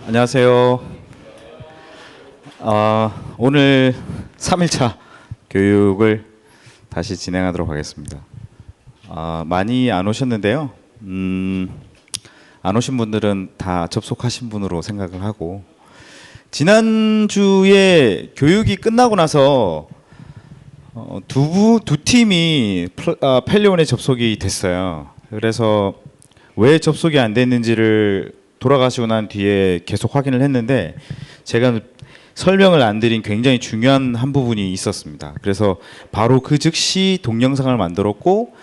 안녕하세요. 오늘 3일차 교육을 다시 진행하도록 하겠습니다. 많이 안 오셨는데요. 안 오신 분들은 다 접속하신 분으로 생각을 하고, 지난주에 교육이 끝나고 나서 두 팀이 펠리온에 접속이 됐어요. 그래서 왜 접속이 안 됐는지를 돌아가시고 난 뒤에 계속 확인을 했는데, 제가 설명을 안 드린 굉장히 중요한 한 부분이 있었습니다. 그래서 바로 그 즉시 동영상을 만들었고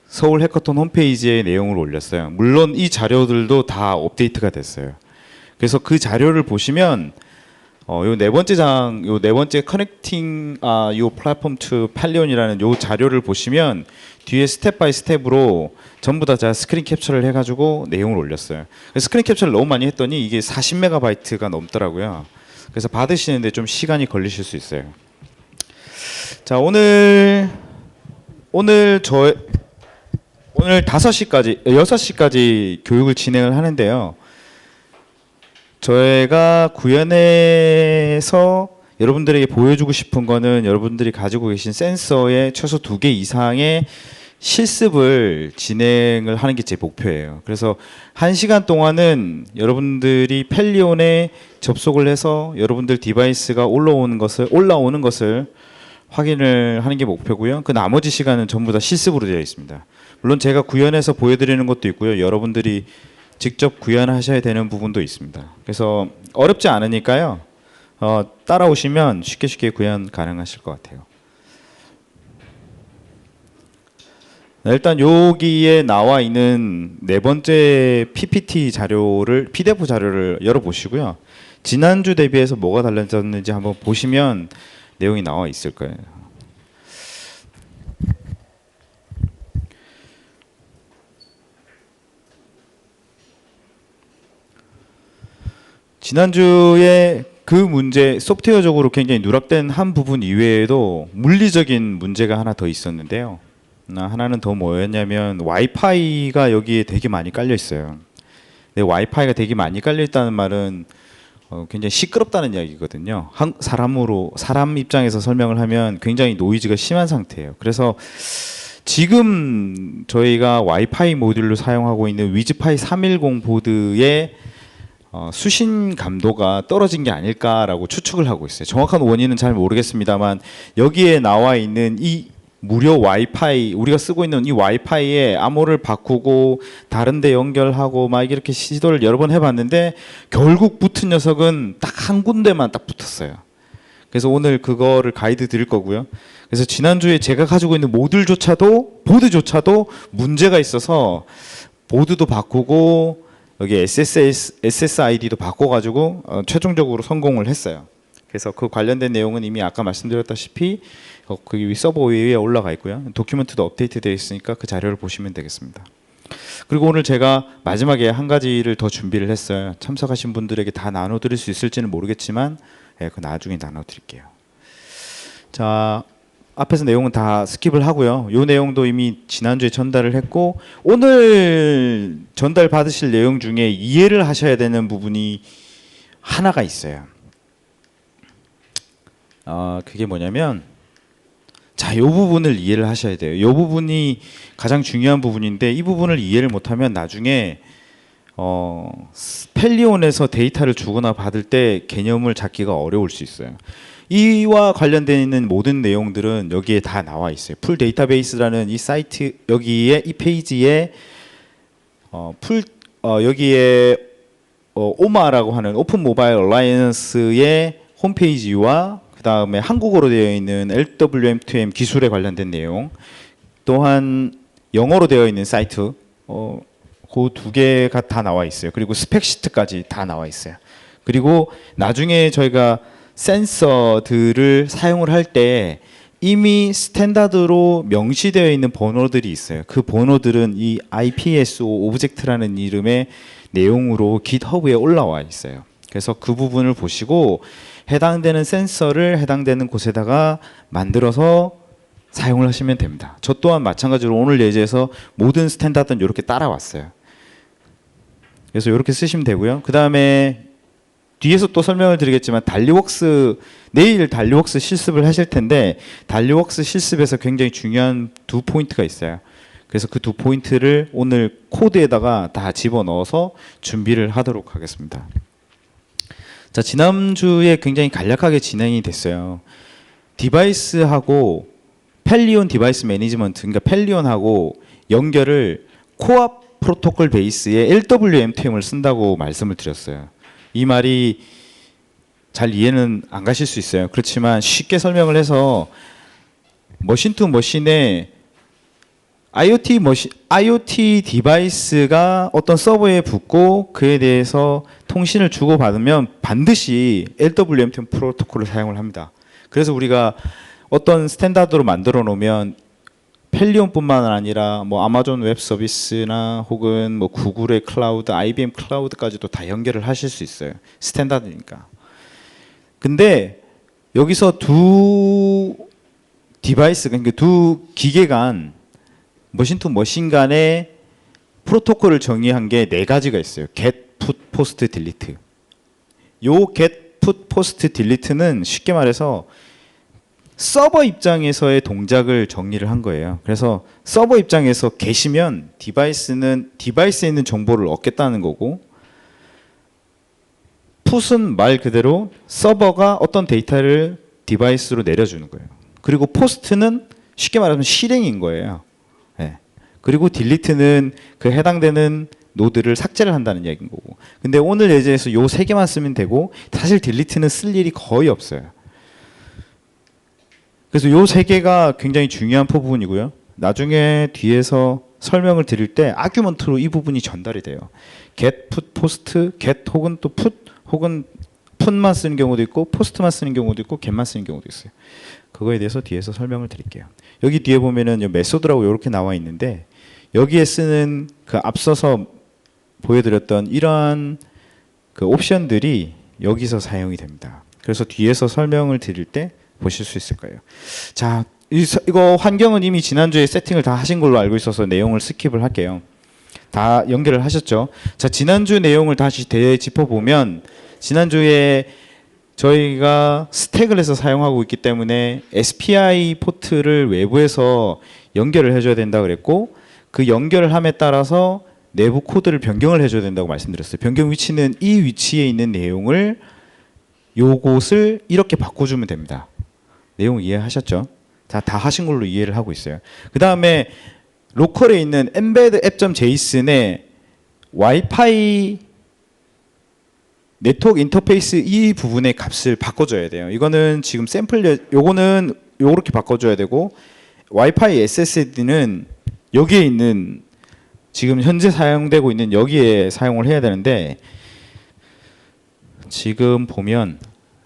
서울 해커톤 홈페이지에 내용을 올렸어요. 물론 이 자료들도 다 업데이트가 됐어요. 그래서 그 자료를 보시면 요 네 번째 커넥팅 요 플랫폼 투 펠리온이라는 요 자료를 보시면 뒤에 스텝 바이 스텝으로 전부 다 제가 스크린 캡처를 해가지고 내용을 올렸어요. 스크린 캡처를 너무 많이 했더니 이게 40MB가 넘더라고요. 그래서 받으시는데 좀 시간이 걸리실 수 있어요. 자, 오늘 6시까지 교육을 진행을 하는데요. 저희가 구현해서 여러분들에게 보여주고 싶은 거는 여러분들이 가지고 계신 센서의 최소 2개 이상의 실습을 진행을 하는 게 제 목표예요. 그래서 1시간 동안은 여러분들이 펠리온에 접속을 해서 여러분들 디바이스가 올라오는 것을 확인을 하는 게 목표고요. 그 나머지 시간은 전부 다 실습으로 되어 있습니다. 물론 제가 구현해서 보여드리는 것도 있고요. 여러분들이 직접 구현하셔야 되는 부분도 있습니다. 그래서 어렵지 않으니까요. 따라오시면 쉽게 구현 가능하실 것 같아요. 일단 여기에 나와 있는 네 번째 PPT 자료를, PDF 자료를 열어보시고요. 지난주 대비해서 뭐가 달라졌는지 한번 보시면 내용이 나와 있을 거예요. 지난주에 그 문제, 소프트웨어적으로 굉장히 누락된 한 부분 이외에도 물리적인 문제가 하나 더 있었는데요. 하나는 더 뭐였냐면 와이파이가 여기에 되게 많이 깔려 있어요. 근데 와이파이가 되게 많이 깔려 있다는 말은 굉장히 시끄럽다는 이야기거든요. 사람 입장에서 설명을 하면 굉장히 노이즈가 심한 상태예요. 그래서 지금 저희가 와이파이 모듈로 사용하고 있는 위즈파이 310 보드의 수신 감도가 떨어진 게 아닐까라고 추측을 하고 있어요. 정확한 원인은 잘 모르겠습니다만, 여기에 나와 있는 이 무료 와이파이, 우리가 쓰고 있는 이 와이파이에 암호를 바꾸고 다른 데 연결하고 막 이렇게 시도를 여러 번 해봤는데 결국 붙은 녀석은 딱 한 군데만 딱 붙었어요. 그래서 오늘 그거를 가이드 드릴 거고요. 그래서 지난주에 제가 가지고 있는 보드조차도 문제가 있어서 보드도 바꾸고 여기 SSID도 바꿔가지고 최종적으로 성공을 했어요. 그래서 그 관련된 내용은 이미 아까 말씀드렸다시피 거기 서버 위에 올라가 있고요. 도큐멘트도 업데이트 되어 있으니까 그 자료를 보시면 되겠습니다. 그리고 오늘 제가 마지막에 한 가지를 더 준비를 했어요. 참석하신 분들에게 다 나눠드릴 수 있을지는 모르겠지만 그 나중에 나눠드릴게요. 자, 앞에서 내용은 다 스킵을 하고요. 이 내용도 이미 지난주에 전달을 했고, 오늘 전달 받으실 내용 중에 이해를 하셔야 되는 부분이 하나가 있어요. 그게 뭐냐면, 자, 이 부분을 이해를 하셔야 돼요. 이 부분이 가장 중요한 부분인데, 이 부분을 이해를 못하면 나중에 펠리온에서 데이터를 주거나 받을 때 개념을 잡기가 어려울 수 있어요. 이와 관련되어 있는 모든 내용들은 여기에 다 나와 있어요. 풀 데이터베이스라는 이 사이트, 여기에 이 페이지에 여기에 오마라고 하는 오픈 모바일 얼라이언스의 홈페이지와 그 다음에 한국어로 되어 있는 LWM2M 기술에 관련된 내용, 또한 영어로 되어 있는 사이트, 그 두 개가 다 나와 있어요. 그리고 스펙시트까지 다 나와 있어요. 그리고 나중에 저희가 센서들을 사용을 할 때 이미 스탠다드로 명시되어 있는 번호들이 있어요. 그 번호들은 이 IPSO 오브젝트라는 이름의 내용으로 GitHub에 올라와 있어요. 그래서 그 부분을 보시고 해당되는 센서를 해당되는 곳에다가 만들어서 사용을 하시면 됩니다. 저 또한 마찬가지로 오늘 예제에서 모든 스탠다드는 이렇게 따라왔어요. 그래서 이렇게 쓰시면 되고요. 그 다음에 뒤에서 또 설명을 드리겠지만 달리웍스 내일 달리웍스 실습을 하실 텐데 달리웍스 실습에서 굉장히 중요한 두 포인트가 있어요. 그래서 그 두 포인트를 오늘 코드에다가 다 집어넣어서 준비를 하도록 하겠습니다. 자, 지난주에 굉장히 간략하게 진행이 됐어요. 디바이스하고 펠리온 디바이스 매니지먼트, 그러니까 펠리온하고 연결을 코어 프로토콜 베이스의 LWMTM을 쓴다고 말씀을 드렸어요. 이 말이 잘 이해는 안 가실 수 있어요. 그렇지만 쉽게 설명을 해서 머신 투 머신에 IoT 디바이스가 어떤 서버에 붙고 그에 대해서 통신을 주고받으면 반드시 LWMTM 프로토콜을 사용을 합니다. 그래서 우리가 어떤 스탠다드로 만들어 놓으면 펠리온뿐만 아니라 뭐 아마존 웹 서비스나 혹은 뭐 구글의 클라우드, IBM 클라우드까지도 다 연결을 하실 수 있어요. 스탠다드니까. 근데 여기서 두 디바이스, 그러니까 두 기계 간 머신 투 머신 간의 프로토콜을 정의한 게 네 가지가 있어요. get, put, post, delete. 요 get, put, post, delete는 쉽게 말해서 서버 입장에서의 동작을 정리를 한 거예요. 그래서 서버 입장에서 계시면 디바이스에 있는 정보를 얻겠다는 거고, put은 말 그대로 서버가 어떤 데이터를 디바이스로 내려주는 거예요. 그리고 post는 쉽게 말하면 실행인 거예요. 네. 그리고 delete는 그 해당되는 노드를 삭제를 한다는 얘기인 거고. 근데 오늘 예제에서 요 세 개만 쓰면 되고 사실 delete는 쓸 일이 거의 없어요. 그래서 요 세 개가 굉장히 중요한 부분이고요. 나중에 뒤에서 설명을 드릴 때 아규먼트로 이 부분이 전달이 돼요. get, put, post, get 혹은 또 put 혹은 put만 쓰는 경우도 있고 post만 쓰는 경우도 있고 get만 쓰는 경우도 있어요. 그거에 대해서 뒤에서 설명을 드릴게요. 여기 뒤에 보면은 메소드라고 이렇게 나와 있는데 여기에 쓰는 그 앞서서 보여드렸던 이러한 그 옵션들이 여기서 사용이 됩니다. 그래서 뒤에서 설명을 드릴 때 보실 수 있을 거예요. 자, 이거 환경은 이미 지난주에 세팅을 다 하신 걸로 알고 있어서 내용을 스킵을 할게요. 다 연결을 하셨죠? 자, 지난주 내용을 다시 되짚어보면 지난주에 저희가 스택을 해서 사용하고 있기 때문에 SPI 포트를 외부에서 연결을 해줘야 된다고 그랬고 그 연결을 함에 따라서 내부 코드를 변경을 해줘야 된다고 말씀드렸어요. 변경 위치는 이 위치에 있는 내용을 요것을 이렇게 바꿔주면 됩니다. 내용 이해하셨죠? 자, 다 하신 걸로 이해를 하고 있어요. 그 다음에 로컬에 있는 embed app.json의 와이파이 네트워크 인터페이스 이 부분의 값을 바꿔줘야 돼요. 이거는 지금 샘플, 요거는 요렇게 바꿔줘야 되고 와이파이 SSD는 여기에 있는 지금 현재 사용되고 있는 여기에 사용을 해야 되는데 지금 보면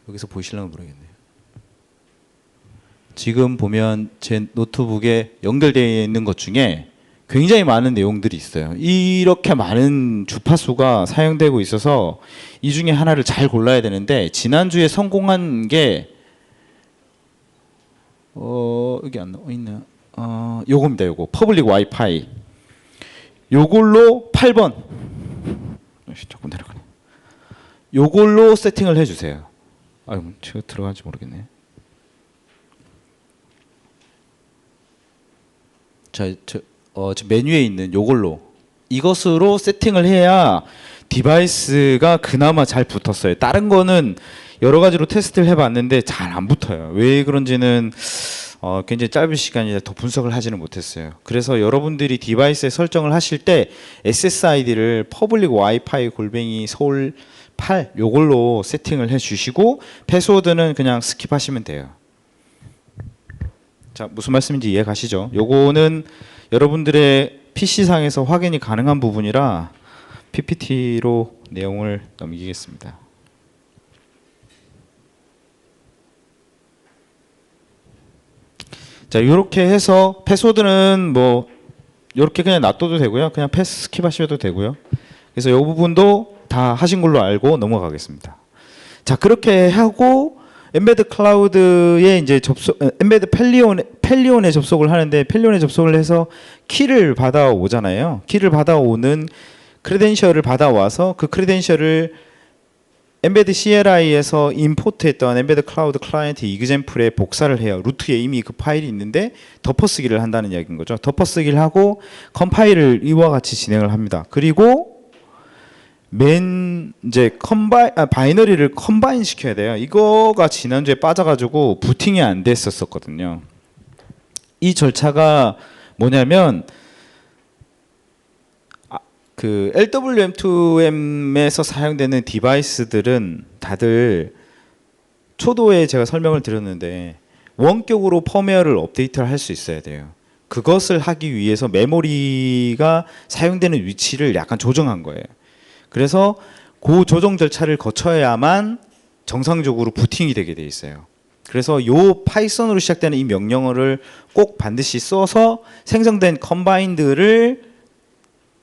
여기서 보시려면 모르겠네요. 지금 보면 제 노트북에 연결되어 있는 것 중에 굉장히 많은 내용들이 있어요. 이렇게 많은 주파수가 사용되고 있어서 이 중에 하나를 잘 골라야 되는데 지난주에 성공한 게 여기 안 나와 있나요? 요겁니다. 요거 퍼블릭 와이파이 요걸로 8번 조금 내려가네. 요걸로 세팅을 해주세요. 아유, 제가 들어갈지 모르겠네. 자, 지금 메뉴에 있는 요걸로 이것으로 세팅을 해야 디바이스가 그나마 잘 붙었어요. 다른 거는 여러 가지로 테스트를 해봤는데 잘 안 붙어요. 왜 그런지는 굉장히 짧은 시간이라 더 분석을 하지는 못했어요. 그래서 여러분들이 디바이스에 설정을 하실 때 SSID를 퍼블릭 와이파이 골뱅이 서울 8 요걸로 세팅을 해주시고 패스워드는 그냥 스킵하시면 돼요. 자, 무슨 말씀인지 이해 가시죠? 요거는 여러분들의 PC상에서 확인이 가능한 부분이라 PPT로 내용을 넘기겠습니다. 자, 이렇게 해서 패스워드는 뭐 이렇게 그냥 놔둬도 되고요. 그냥 패스 스킵하셔도 되고요. 그래서 이 부분도 다 하신 걸로 알고 넘어가겠습니다. 자, 그렇게 하고 엠베드 클라우드에 이제 엠베드 펠리온에 접속을 하는데 펠리온에 접속을 해서 키를 받아오잖아요. 키를 받아오는 크레덴셜을 받아와서 그 크레덴셜을 엠베드 CLI에서 임포트했던 엠베드 클라우드 클라이언트 이그젬플에 복사를 해요. 루트에 이미 그 파일이 있는데 덮어쓰기를 한다는 이야기인 거죠. 덮어쓰기를 하고 컴파일을 이와 같이 진행을 합니다. 그리고 이제 바이너리를 컴바인 시켜야 돼요. 이거가 지난주에 빠져가지고 부팅이 안 됐었거든요. 이 절차가 뭐냐면 그 LWM2M에서 사용되는 디바이스들은 다들 초도에 제가 설명을 드렸는데 원격으로 펌웨어를 업데이트를 할 수 있어야 돼요. 그것을 하기 위해서 메모리가 사용되는 위치를 약간 조정한 거예요. 그래서 그 조정 절차를 거쳐야만 정상적으로 부팅이 되게 돼 있어요. 그래서 요 파이썬으로 시작되는 이 명령어를 꼭 반드시 써서 생성된 컴바인드를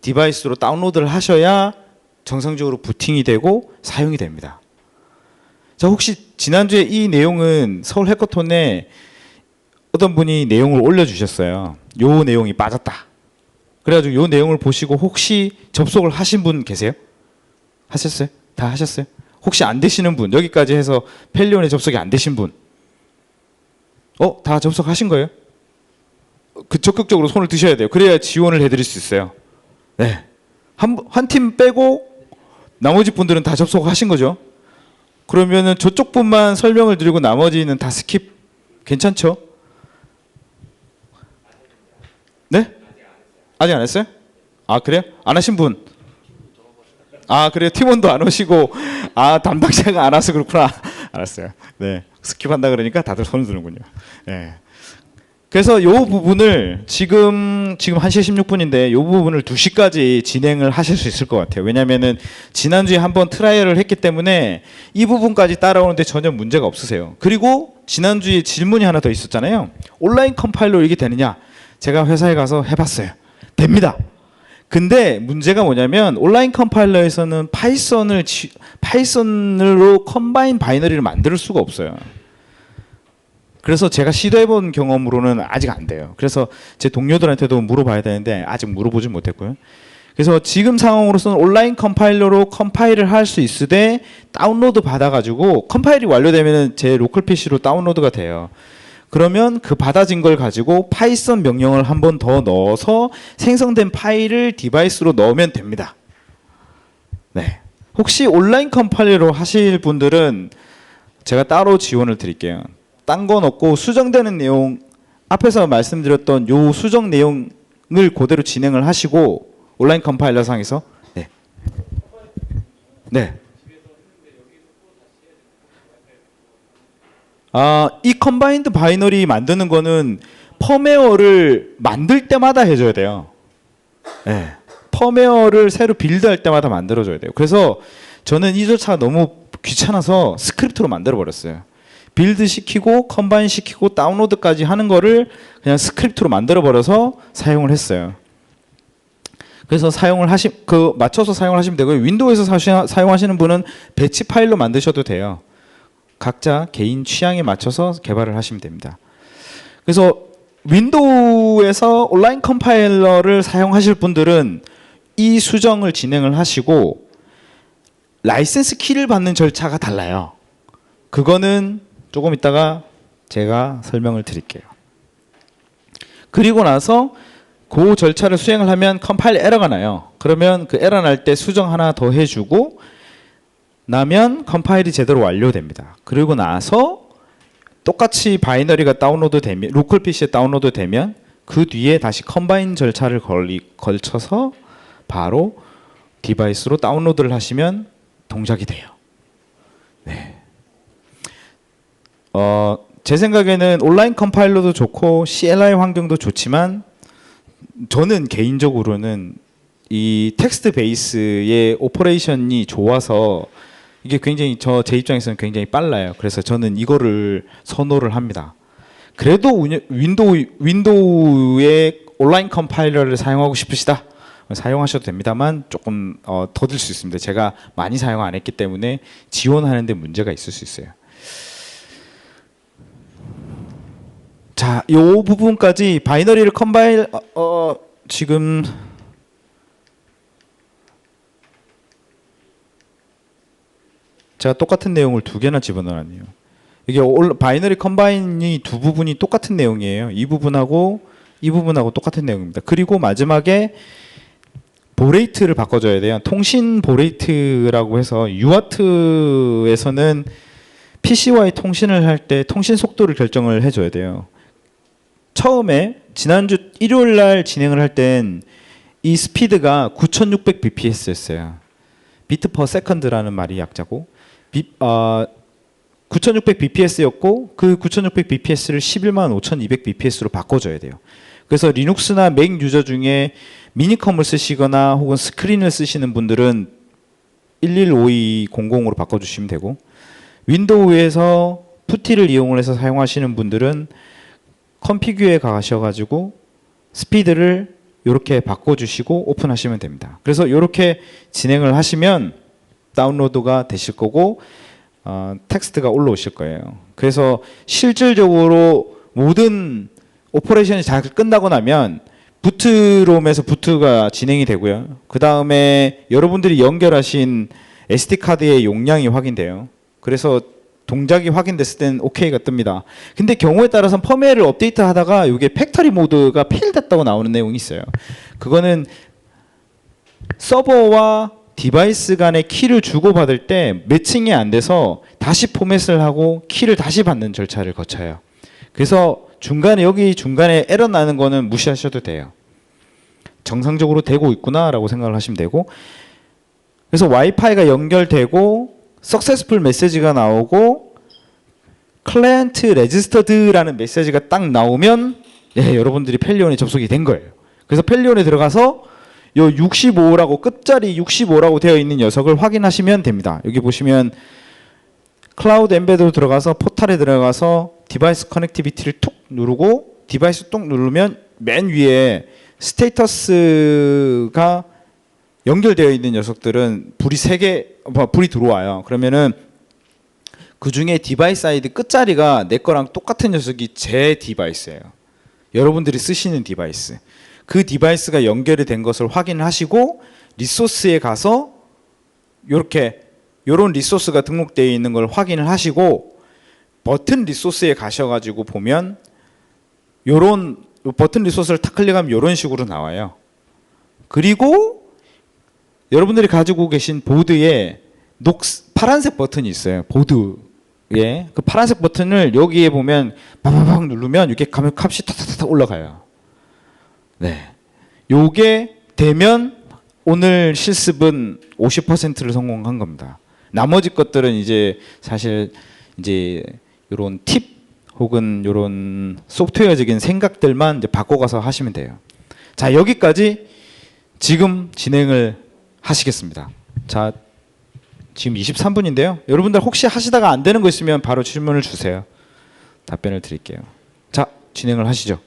디바이스로 다운로드를 하셔야 정상적으로 부팅이 되고 사용이 됩니다. 자, 혹시 지난주에 이 내용은 서울 해커톤에 어떤 분이 내용을 올려주셨어요. 요 내용이 빠졌다. 그래가지고 요 내용을 보시고 혹시 접속을 하신 분 계세요? 하셨어요? 다 하셨어요? 혹시 안 되시는 분, 여기까지 해서 펠리온에 접속이 안 되신 분, 다 접속하신 거예요? 그 적극적으로 손을 드셔야 돼요. 그래야 지원을 해드릴 수 있어요. 네. 한 팀 빼고 나머지 분들은 다 접속하신 거죠? 그러면은 저쪽 분만 설명을 드리고 나머지는 다 스킵. 괜찮죠? 네? 아직 안 했어요? 아, 그래요? 안 하신 분? 아, 그래요? 팀원도 안 오시고, 담당자가 안 와서 그렇구나. 알았어요. 네. 스킵한다 그러니까 다들 손을 드는군요. 네. 그래서 이 부분을 지금 1시 16분인데 이 부분을 2시까지 진행을 하실 수 있을 것 같아요. 왜냐하면은 지난주에 한번 트라이얼을 했기 때문에 이 부분까지 따라오는데 전혀 문제가 없으세요. 그리고 지난주에 질문이 하나 더 있었잖아요. 온라인 컴파일러 이게 되느냐? 제가 회사에 가서 해봤어요. 됩니다. 근데 문제가 뭐냐면 온라인 컴파일러에서는 파이썬으로 컴바인 바이너리를 만들 수가 없어요. 그래서 제가 시도해본 경험으로는 아직 안 돼요. 그래서 제 동료들한테도 물어봐야 되는데 아직 물어보진 못했고요. 그래서 지금 상황으로서는 온라인 컴파일러로 컴파일을 할 수 있으되 다운로드 받아가지고 컴파일이 완료되면 제 로컬 PC로 다운로드가 돼요. 그러면 그 받아진 걸 가지고 파이썬 명령을 한 번 더 넣어서 생성된 파일을 디바이스로 넣으면 됩니다. 네. 혹시 온라인 컴파일러로 하실 분들은 제가 따로 지원을 드릴게요. 딴 건 없고 수정되는 내용, 앞에서 말씀드렸던 요 수정 내용을 그대로 진행을 하시고 온라인 컴파일러 상에서 네. 네. 이 컴바인드 바이너리 만드는 거는 펌웨어를 만들 때마다 해줘야 돼요. 네. 펌웨어를 새로 빌드할 때마다 만들어줘야 돼요. 그래서 저는 이 절차가 너무 귀찮아서 스크립트로 만들어 버렸어요. 빌드 시키고 컴바인 시키고 다운로드까지 하는 거를 그냥 스크립트로 만들어 버려서 사용을 했어요. 그래서 맞춰서 사용을 하시면 되고요. 윈도우에서 사용하시는 분은 배치 파일로 만드셔도 돼요. 각자 개인 취향에 맞춰서 개발을 하시면 됩니다. 그래서 윈도우에서 온라인 컴파일러를 사용하실 분들은 이 수정을 진행을 하시고 라이센스 키를 받는 절차가 달라요. 그거는 조금 이따가 제가 설명을 드릴게요. 그리고 나서 그 절차를 수행을 하면 컴파일 에러가 나요. 그러면 그 에러 날 때 수정 하나 더 해주고 나면 컴파일이 제대로 완료됩니다. 그리고 나서 똑같이 바이너리가 다운로드 되면 로컬 PC에 다운로드 되면 그 뒤에 다시 컴바인 절차를 걸쳐서 바로 디바이스로 다운로드를 하시면 동작이 돼요. 네. 제 생각에는 온라인 컴파일러도 좋고 CLI 환경도 좋지만 저는 개인적으로는 이 텍스트 베이스의 오퍼레이션이 좋아서 이게 굉장히 제 입장에서는 굉장히 빨라요. 그래서 저는 이거를 선호를 합니다. 그래도 윈도우의 온라인 컴파일러를 사용하고 싶으시다. 사용하셔도 됩니다만 조금 더딜 수 있습니다. 제가 많이 사용 안 했기 때문에 지원하는 데 문제가 있을 수 있어요. 자, 요 부분까지 바이너리를 컴바일 지금 약자가 똑같은 내용을 두 개나 집어넣었네요. 이게 바이너리 컴바인이 두 부분이 똑같은 내용이에요. 이 부분하고 똑같은 내용입니다. 그리고 마지막에 보레이트를 바꿔줘야 돼요. 통신 보레이트라고 해서 UART에서는 PC와의 통신을 할 때 통신 속도를 결정을 해줘야 돼요. 처음에 지난주 일요일 날 진행을 할 땐 이 스피드가 9600bps였어요. 비트 퍼 세컨드라는 말이 약자고 9600bps였고 그 9600bps를 115,200bps로 바꿔줘야 돼요. 그래서 리눅스나 맥 유저 중에 미니컴을 쓰시거나 혹은 스크린을 쓰시는 분들은 115200으로 바꿔주시면 되고 윈도우에서 푸티를 이용을 해서 사용하시는 분들은 컨피규어에 가셔가지고 스피드를 이렇게 바꿔주시고 오픈하시면 됩니다. 그래서 이렇게 진행을 하시면 다운로드가 되실 거고 텍스트가 올라오실 거예요. 그래서 실질적으로 모든 오퍼레이션이 잘 끝나고 나면 부트롬에서 부트가 진행이 되고요. 그 다음에 여러분들이 연결하신 SD카드의 용량이 확인돼요. 그래서 동작이 확인됐을 땐 OK가 뜹니다. 근데 경우에 따라서 펌웨어를 업데이트 하다가 이게 팩토리 모드가 페일됐다고 나오는 내용이 있어요. 그거는 서버와 디바이스 간의 키를 주고받을 때 매칭이 안 돼서 다시 포맷을 하고 키를 다시 받는 절차를 거쳐요. 그래서 여기 중간에 에러 나는 거는 무시하셔도 돼요. 정상적으로 되고 있구나라고 생각을 하시면 되고, 그래서 와이파이가 연결되고 석세스풀 메시지가 나오고 클라이언트 레지스터드라는 메시지가 딱 나오면 여러분들이 펠리온에 접속이 된 거예요. 그래서 펠리온에 들어가서 요 65라고 끝자리 65라고 되어 있는 녀석을 확인하시면 됩니다. 여기 보시면 클라우드 엠베드로 들어가서 포탈에 들어가서 디바이스 커넥티비티를 툭 누르고 디바이스 뚝 누르면 맨 위에 스테이터스가 연결되어 있는 녀석들은 불이 들어와요. 그러면은 그 중에 디바이스 아이디 끝자리가 내 거랑 똑같은 녀석이 제 디바이스예요. 여러분들이 쓰시는 디바이스. 그 디바이스가 연결이 된 것을 확인하시고 리소스에 가서 요런 리소스가 등록되어 있는 걸 확인을 하시고 버튼 리소스에 가셔가지고 보면 요런 버튼 리소스를 탁 클릭하면 요런 식으로 나와요. 그리고 여러분들이 가지고 계신 보드에 파란색 버튼이 있어요. 보드에 그 파란색 버튼을 여기에 보면 바바박 누르면 이렇게 가면 값이 탁탁탁 올라가요. 네, 요게 되면 오늘 실습은 50%를 성공한 겁니다. 나머지 것들은 이제 사실 이제 이런 팁 혹은 이런 소프트웨어적인 생각들만 이제 바꿔가서 하시면 돼요. 자, 여기까지 지금 진행을 하시겠습니다. 자, 지금 23분인데요. 여러분들 혹시 하시다가 안 되는 거 있으면 바로 질문을 주세요. 답변을 드릴게요. 자, 진행을 하시죠.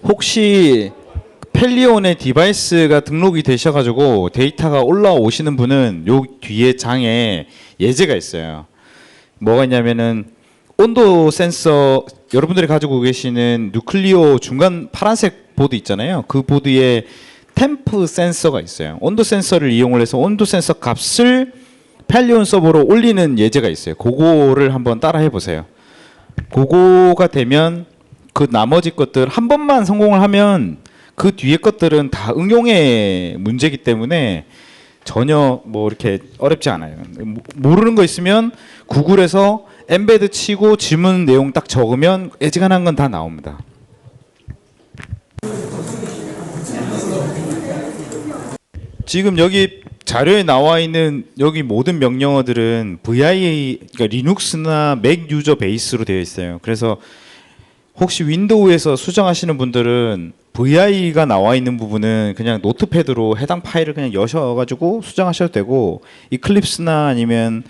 혹시 펠리온의 디바이스가 등록이 되셔가지고 데이터가 올라오시는 분은 요 뒤에 장에 예제가 있어요. 뭐가 있냐면은 온도 센서, 여러분들이 가지고 계시는 누클리오 중간 파란색 보드 있잖아요. 그 보드에 템프 센서가 있어요. 온도 센서를 이용을 해서 온도 센서 값을 펠리온 서버로 올리는 예제가 있어요. 그거를 한번 따라 해보세요. 그거가 되면 그 나머지 것들 한 번만 성공을 하면 그 뒤에 것들은 다 응용의 문제이기 때문에 전혀 뭐 이렇게 어렵지 않아요. 모르는 거 있으면 구글에서 엠베드 치고 질문 내용 딱 적으면 애지간한 건 다 나옵니다. 지금 여기 자료에 나와 있는 여기 모든 명령어들은 VIA, 그러니까 리눅스나 맥 유저 베이스로 되어 있어요. 그래서 혹시 윈도우에서 수정하시는 분들은 VI가 나와 있는 부분은 그냥 노트패드로 해당 파일을 그냥 여셔가지고 수정하셔도 되고, 이클립스나 아니면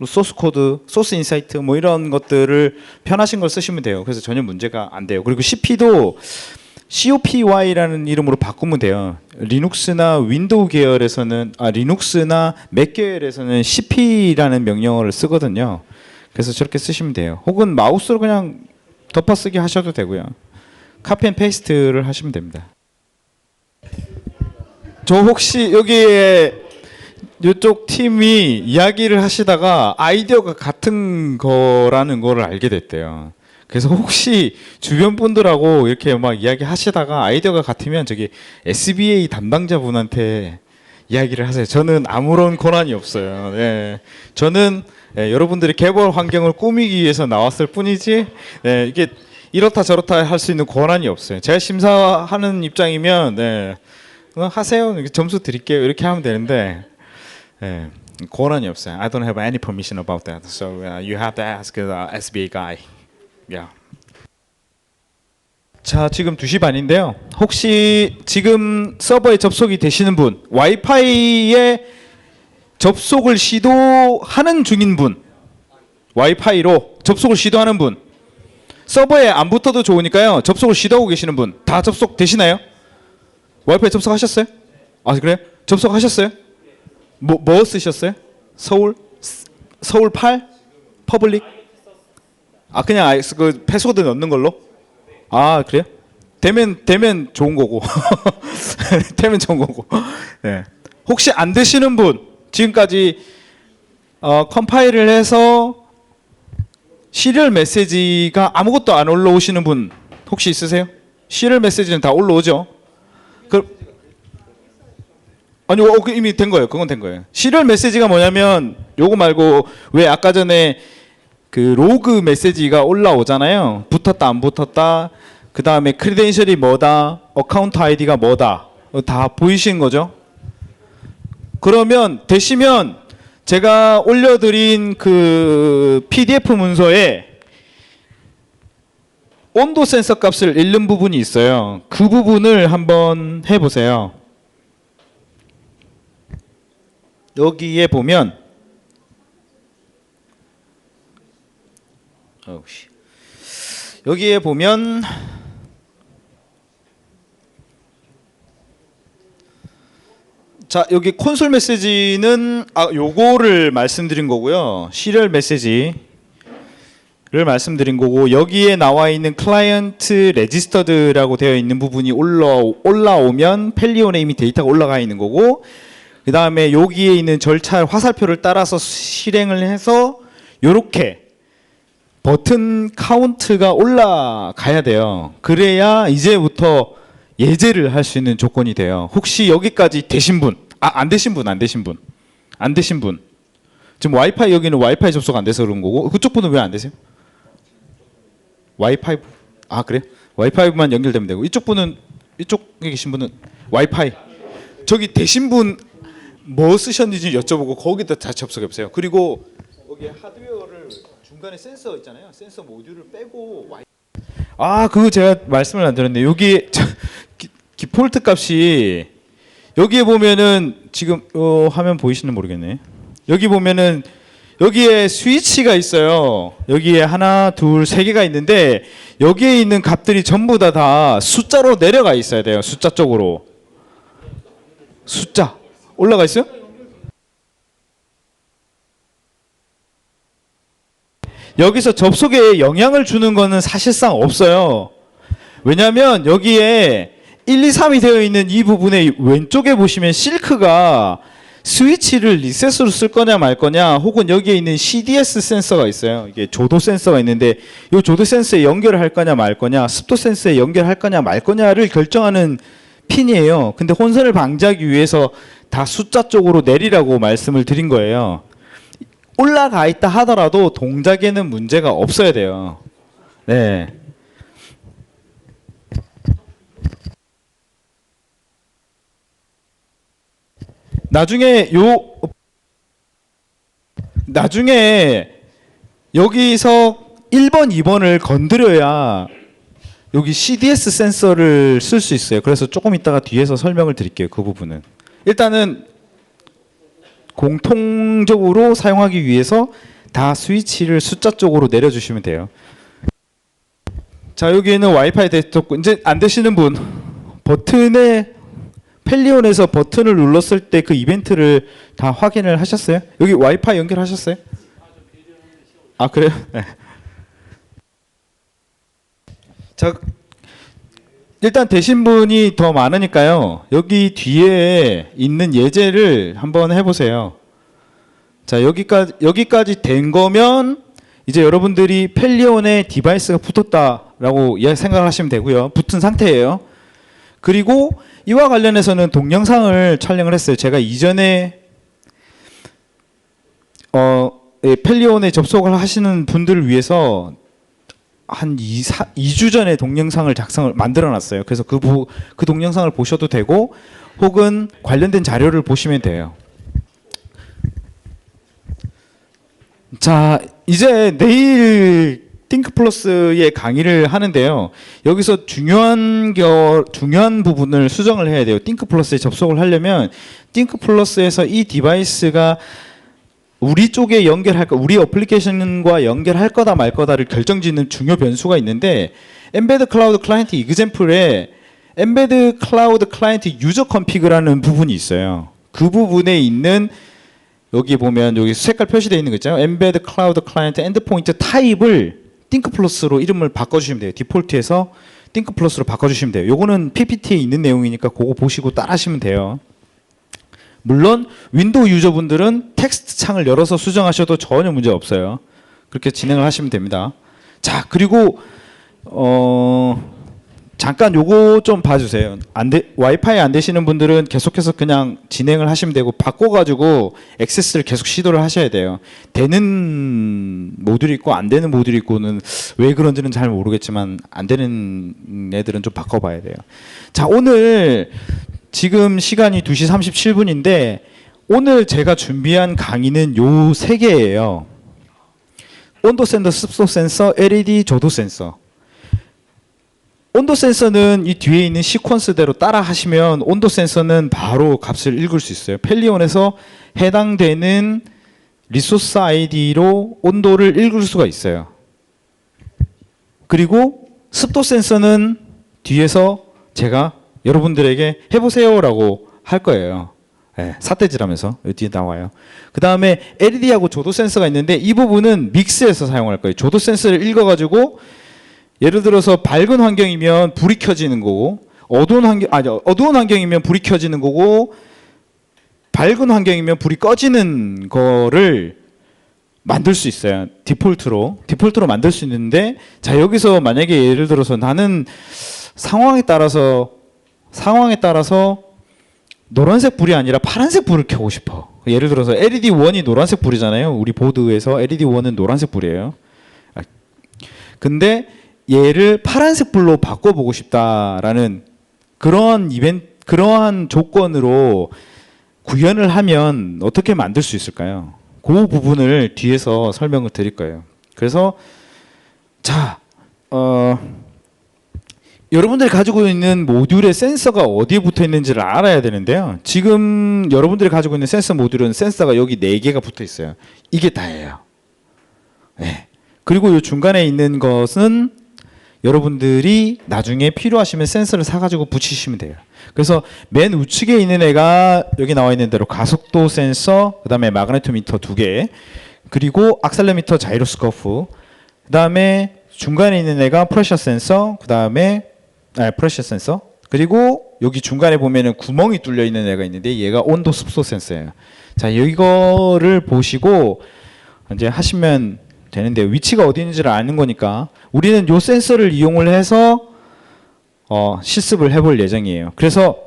소스 코드, 소스 인사이트 뭐 이런 것들을 편하신 걸 쓰시면 돼요. 그래서 전혀 문제가 안 돼요. 그리고 CP도 COPY라는 이름으로 바꾸면 돼요. 리눅스나 윈도우 계열에서는 리눅스나 맥 계열에서는 CP라는 명령어를 쓰거든요. 그래서 저렇게 쓰시면 돼요. 혹은 마우스로 그냥 덮어쓰기 하셔도 되고요. 카피 앤 페이스트를 하시면 됩니다. 저 혹시 여기에 이쪽 팀이 이야기를 하시다가 아이디어가 같은 거라는 거를 알게 됐대요. 그래서 혹시 주변 분들하고 이렇게 막 이야기 하시다가 아이디어가 같으면 저기 SBA 담당자분한테 이야기를 하세요. 저는 아무런 권한이 없어요. 네. 저는 여러분들이 개발 환경을 꾸미기 위해서 나왔을 뿐이지 이게 이렇다 저렇다 할 수 있는 권한이 없어요. 제가 심사하는 입장이면 하세요. 점수 드릴게요. 이렇게 하면 되는데 권한이 없어요. I don't have any permission about that. So you have to ask the SBA guy. Yeah. 자, 지금 2시 반인데요. 혹시 지금 서버에 접속이 되시는 분, 와이파이에 접속을 시도하는 중인 분, 와이파이로 접속을 시도하는 분, 서버에 안 붙어도 좋으니까요. 접속을 시도하고 계시는 분, 다 접속 되시나요? 와이파이 접속하셨어요? 아, 그래요? 접속하셨어요? 뭐 쓰셨어요? 서울 8? 퍼블릭? 그냥 그 패스워드 넣는 걸로? 아, 그래요? 되면 좋은 거고. 되면 좋은 거고. 네. 혹시 안 되시는 분, 지금까지 컴파일을 해서 시리얼 메시지가 아무것도 안 올라오시는 분 혹시 있으세요? 시리얼 메시지는 다 올라오죠? 아니, 이미 된 거예요. 그건 된 거예요. 시리얼 메시지가 뭐냐면 요거 말고 왜 아까 전에 그 로그 메시지가 올라오잖아요. 붙었다 안 붙었다. 그 다음에 크리덴셜이 뭐다. 어카운트 아이디가 뭐다. 다 보이신 거죠? 그러면 되시면 제가 올려드린 그 PDF 문서에 온도 센서 값을 읽는 부분이 있어요. 그 부분을 한번 해보세요. 여기에 보면 여기에 보면 자, 여기 콘솔 메시지는 요거를 말씀드린 거고요. 시리얼 메시지를 말씀드린 거고, 여기에 나와 있는 클라이언트 레지스터드라고 되어 있는 부분이 올라오면 펠리오네임이 데이터가 올라가 있는 거고, 그 다음에 여기에 있는 절차 화살표를 따라서 실행을 해서 요렇게 버튼 카운트가 올라가야 돼요. 그래야 이제부터 예제를 할 수 있는 조건이 돼요. 혹시 여기까지 되신 분, 안 되신 분. 지금 와이파이 여기는 와이파이 접속 안 돼서 그런 거고, 그쪽 분은 왜 안 되세요? 와이파이, 그래요? 와이파이만 연결되면 되고, 이쪽 분은, 이쪽에 계신 분은 와이파이. 저기 되신 분 뭐 쓰셨는지 여쭤보고 거기다 다 접속해 보세요. 그리고 여기 하드웨어를 중간에 센서 있잖아요. 센서 모듈을 빼고 그거 제가 말씀을 안 드렸네요. 여기 디폴트 값이 여기에 보면은 지금 화면 보이시는 모르겠네. 여기 보면은 여기에 스위치가 있어요. 여기에 하나, 둘, 세 개가 있는데 여기에 있는 값들이 전부 다 숫자로 내려가 있어야 돼요. 숫자 쪽으로. 숫자 올라가 있어요? 여기서 접속에 영향을 주는 거는 사실상 없어요. 왜냐하면 여기에 1, 2, 3이 되어 있는 이 부분의 왼쪽에 보시면 실크가 스위치를 리셋으로 쓸 거냐 말 거냐, 혹은 여기에 있는 CDS 센서가 있어요. 이게 조도 센서가 있는데 이 조도 센서에 연결을 할 거냐 말 거냐, 습도 센서에 연결할 거냐 말 거냐를 결정하는 핀이에요. 근데 혼선을 방지하기 위해서 다 숫자 쪽으로 내리라고 말씀을 드린 거예요. 올라가 있다 하더라도 동작에는 문제가 없어야 돼요. 네. 나중에 여기서 1번, 2번을 건드려야 여기 CDS 센서를 쓸 수 있어요. 그래서 조금 이따가 뒤에서 설명을 드릴게요. 그 부분은. 일단은 공통적으로 사용하기 위해서 다 스위치를 숫자 쪽으로 내려주시면 돼요. 자, 여기에는 와이파이 됐고 이제 안 되시는 분 버튼에 펠리온에서 버튼을 눌렀을 때 그 이벤트를 다 확인을 하셨어요? 여기 와이파이 연결하셨어요? 아, 그래요? 네. 자, 일단 되신 분이 더 많으니까요. 여기 뒤에 있는 예제를 한번 해보세요. 자, 여기까지 된 거면 이제 여러분들이 펠리온에 디바이스가 붙었다라고 생각을 하시면 되고요. 붙은 상태예요. 그리고 이와 관련해서는 동영상을 촬영을 했어요. 제가 이전에 펠리온에 접속을 하시는 분들을 위해서 한 2주 전에 동영상을 만들어 놨어요. 그래서 그 동영상을 보셔도 되고 혹은 관련된 자료를 보시면 돼요. 자, 이제 내일 띵크플러스의 강의를 하는데요. 여기서 중요한 부분을 수정을 해야 돼요. 띵크플러스에 접속을 하려면 띵크플러스에서 이 디바이스가 우리 쪽에 연결할까, 우리 어플리케이션과 연결할 거다 말 거다를 결정짓는 중요 변수가 있는데 엠베드 클라우드 클라이언트 이그젬플에 엠베드 클라우드 클라이언트 유저 컨피그라는 부분이 있어요. 그 부분에 있는 여기 보면 여기 색깔 표시되어 있는 거 있잖아요. 엠베드 클라우드 클라이언트 엔드포인트 타입을 띵크플러스로 이름을 바꿔주시면 돼요. 디폴트에서 띵크플러스로 바꿔주시면 돼요. 요거는 PPT에 있는 내용이니까 그거 보시고 따라하시면 돼요. 물론 윈도우 유저분들은 텍스트 창을 열어서 수정하셔도 전혀 문제 없어요. 그렇게 진행을 하시면 됩니다. 자, 그리고 잠깐 요거 좀 봐주세요. 와이파이 안 되시는 분들은 계속해서 그냥 진행을 하시면 되고 바꿔가지고 액세스를 계속 시도를 하셔야 돼요. 되는 모듈이 있고 안 되는 모듈이 있고는 왜 그런지는 잘 모르겠지만 안 되는 애들은 좀 바꿔봐야 돼요. 자, 오늘 지금 시간이 2시 37분인데 오늘 제가 준비한 강의는 요 3개예요. 온도 센서, 습도 센서, LED 조도 센서. 온도 센서는 이 뒤에 있는 시퀀스대로 따라 하시면 온도 센서는 바로 값을 읽을 수 있어요. 펠리온에서 해당되는 리소스 아이디로 온도를 읽을 수가 있어요. 그리고 습도 센서는 뒤에서 제가 여러분들에게 해보세요라고 할 거예요. 네, 사태질하면서 여기 뒤에 나와요. 그 다음에 LED하고 조도 센서가 있는데 이 부분은 믹스해서 사용할 거예요. 조도 센서를 읽어가지고 예를 들어서 밝은 환경이면 불이 켜지는 거고 어두운 환경이면 불이 켜지는 거고 밝은 환경이면 불이 꺼지는 거를 만들 수 있어요. 디폴트로 만들 수 있는데 자, 여기서 만약에 예를 들어서 나는 상황에 따라서 노란색 불이 아니라 파란색 불을 켜고 싶어. 예를 들어서 LED1이 노란색 불이잖아요. 우리 보드에서 LED1은 노란색 불이에요. 근데 얘를 파란색 불로 바꿔보고 싶다라는 그러한 조건으로 구현을 하면 어떻게 만들 수 있을까요? 그 부분을 뒤에서 설명을 드릴 거예요. 그래서 자, 여러분들이 가지고 있는 모듈의 센서가 어디에 붙어 있는지를 알아야 되는데요. 지금 여러분들이 가지고 있는 센서 모듈은 센서가 여기 4개가 붙어 있어요. 이게 다예요. 네. 그리고 이 중간에 있는 것은 여러분들이 나중에 필요하시면 센서를 사가지고 붙이시면 돼요. 그래서 맨 우측에 있는 애가 여기 나와 있는 대로 가속도 센서, 그 다음에 마그네토미터 2개, 그리고 악셀레미터 자이로스코프, 그 다음에 중간에 있는 애가 프레셔 센서, 그 다음에 프레셔 센서, 그리고 여기 중간에 보면은 구멍이 뚫려 있는 애가 있는데 얘가 온도 습도 센서예요. 자, 이거를 보시고 이제 하시면 되는데 위치가 어디 있는지를 아는 거니까 우리는 요 센서를 이용을 해서 실습을 해볼 예정이에요. 그래서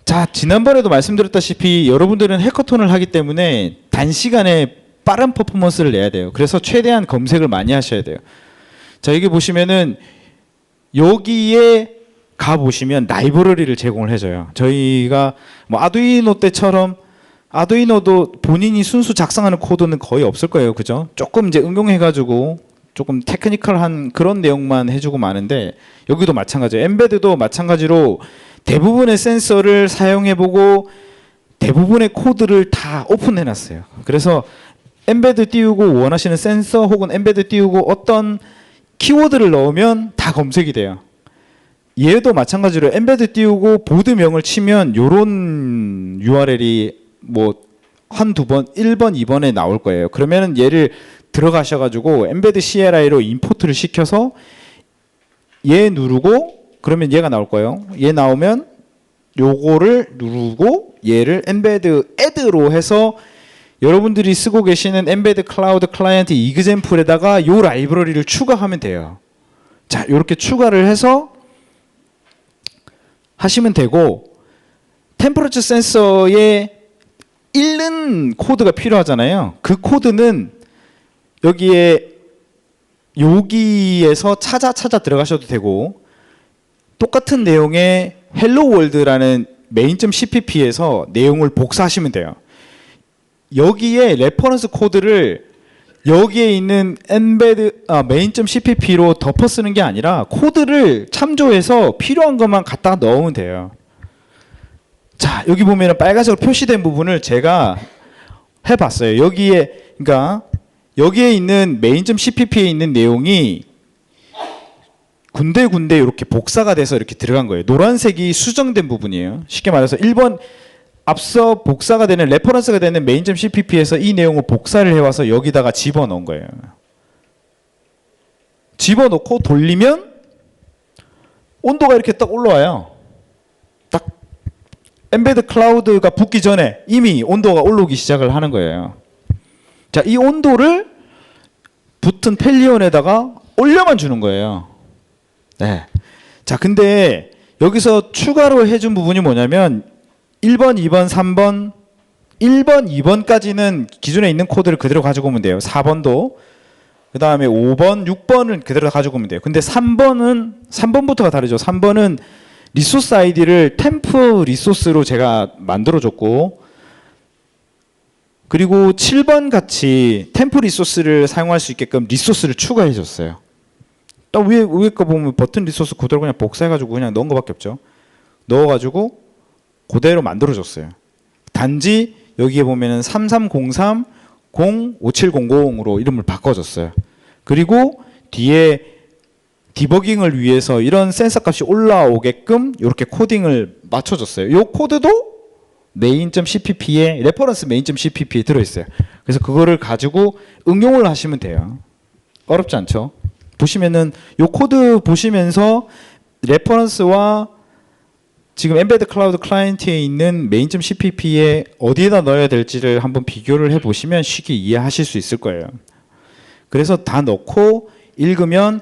자, 지난번에도 말씀드렸다시피 여러분들은 해커톤을 하기 때문에 단시간에 빠른 퍼포먼스를 내야 돼요. 그래서 최대한 검색을 많이 하셔야 돼요. 자, 여기 보시면은 여기에 가 보시면 라이브러리를 제공을 해줘요. 저희가 뭐 아두이노 때처럼 아두이노도 본인이 순수 작성하는 코드는 거의 없을 거예요. 그죠? 조금 이제 응용해가지고 조금 테크니컬한 그런 내용만 해주고 마는데 여기도 마찬가지예요. 엠베드도 마찬가지로 대부분의 센서를 사용해보고 대부분의 코드를 다 오픈해놨어요. 그래서 엠베드 띄우고 원하시는 센서 혹은 엠베드 띄우고 어떤 키워드를 넣으면 다 검색이 돼요. 얘도 마찬가지로 엠베드 띄우고 보드명을 치면 요런 URL이 뭐 한두 번, 1번, 2번에 나올 거예요. 그러면은 얘를 들어가셔가지고 엠베드 CLI로 임포트를 시켜서 얘 누르고 그러면 얘가 나올 거예요. 얘 나오면 요거를 누르고 얘를 엠베드 애드로 해서 여러분들이 쓰고 계시는 엠베드 클라우드 클라이언트 이그젬플에다가 요 라이브러리를 추가하면 돼요. 자, 이렇게 추가를 해서 하시면 되고, 템퍼러처 센서에 읽는 코드가 필요하잖아요. 그 코드는 여기에서 찾아 들어가셔도 되고, 똑같은 내용의 헬로 월드라는 main.cpp에서 내용을 복사하시면 돼요. 여기에 레퍼런스 코드를 여기에 있는 main.cpp로 덮어 쓰는 게 아니라 코드를 참조해서 필요한 것만 갖다 넣으면 돼요. 자, 여기 보면 빨간색으로 표시된 부분을 제가 해봤어요. 그러니까 여기에 있는 main.cpp에 있는 내용이 군데군데 이렇게 복사가 돼서 이렇게 들어간 거예요. 노란색이 수정된 부분이에요. 쉽게 말해서 1번 앞서 복사가 되는 레퍼런스가 되는 main.cpp에서 이 내용을 복사를 해와서 여기다가 집어넣은 거예요. 집어넣고 돌리면 온도가 이렇게 딱 올라와요. 딱 엠베드 클라우드가 붙기 전에 이미 온도가 올라오기 시작을 하는 거예요. 자, 이 온도를 붙은 펠리온에다가 올려만 주는 거예요. 네. 자, 근데 여기서 추가로 해준 부분이 뭐냐면 1번, 2번, 3번, 1번, 2번까지는 기존에 있는 코드를 그대로 가지고 오면 돼요. 4번도. 그 다음에 5번, 6번은 그대로 가지고 오면 돼요. 근데 3번부터가 다르죠. 3번은 리소스 아이디를 템프 리소스로 제가 만들어줬고, 그리고 7번 같이 템프 리소스를 사용할 수 있게끔 리소스를 추가해줬어요. 딱 위에 거 보면 버튼 리소스 그대로 그냥 복사해가지고 그냥 넣은 거밖에 없죠. 넣어가지고 그대로 만들어줬어요. 단지 여기에 보면은 3303-05700으로 이름을 바꿔줬어요. 그리고 뒤에 디버깅을 위해서 이런 센서 값이 올라오게끔 이렇게 코딩을 맞춰줬어요. 이 코드도 main.cpp에 레퍼런스 main.cpp에 들어있어요. 그래서 그거를 가지고 응용을 하시면 돼요. 어렵지 않죠? 보시면은 이 코드 보시면서 레퍼런스와 지금 엠베드 클라우드 클라이언트에 있는 main.cpp에 어디에다 넣어야 될지를 한번 비교를 해보시면 쉽게 이해하실 수 있을 거예요. 그래서 다 넣고 읽으면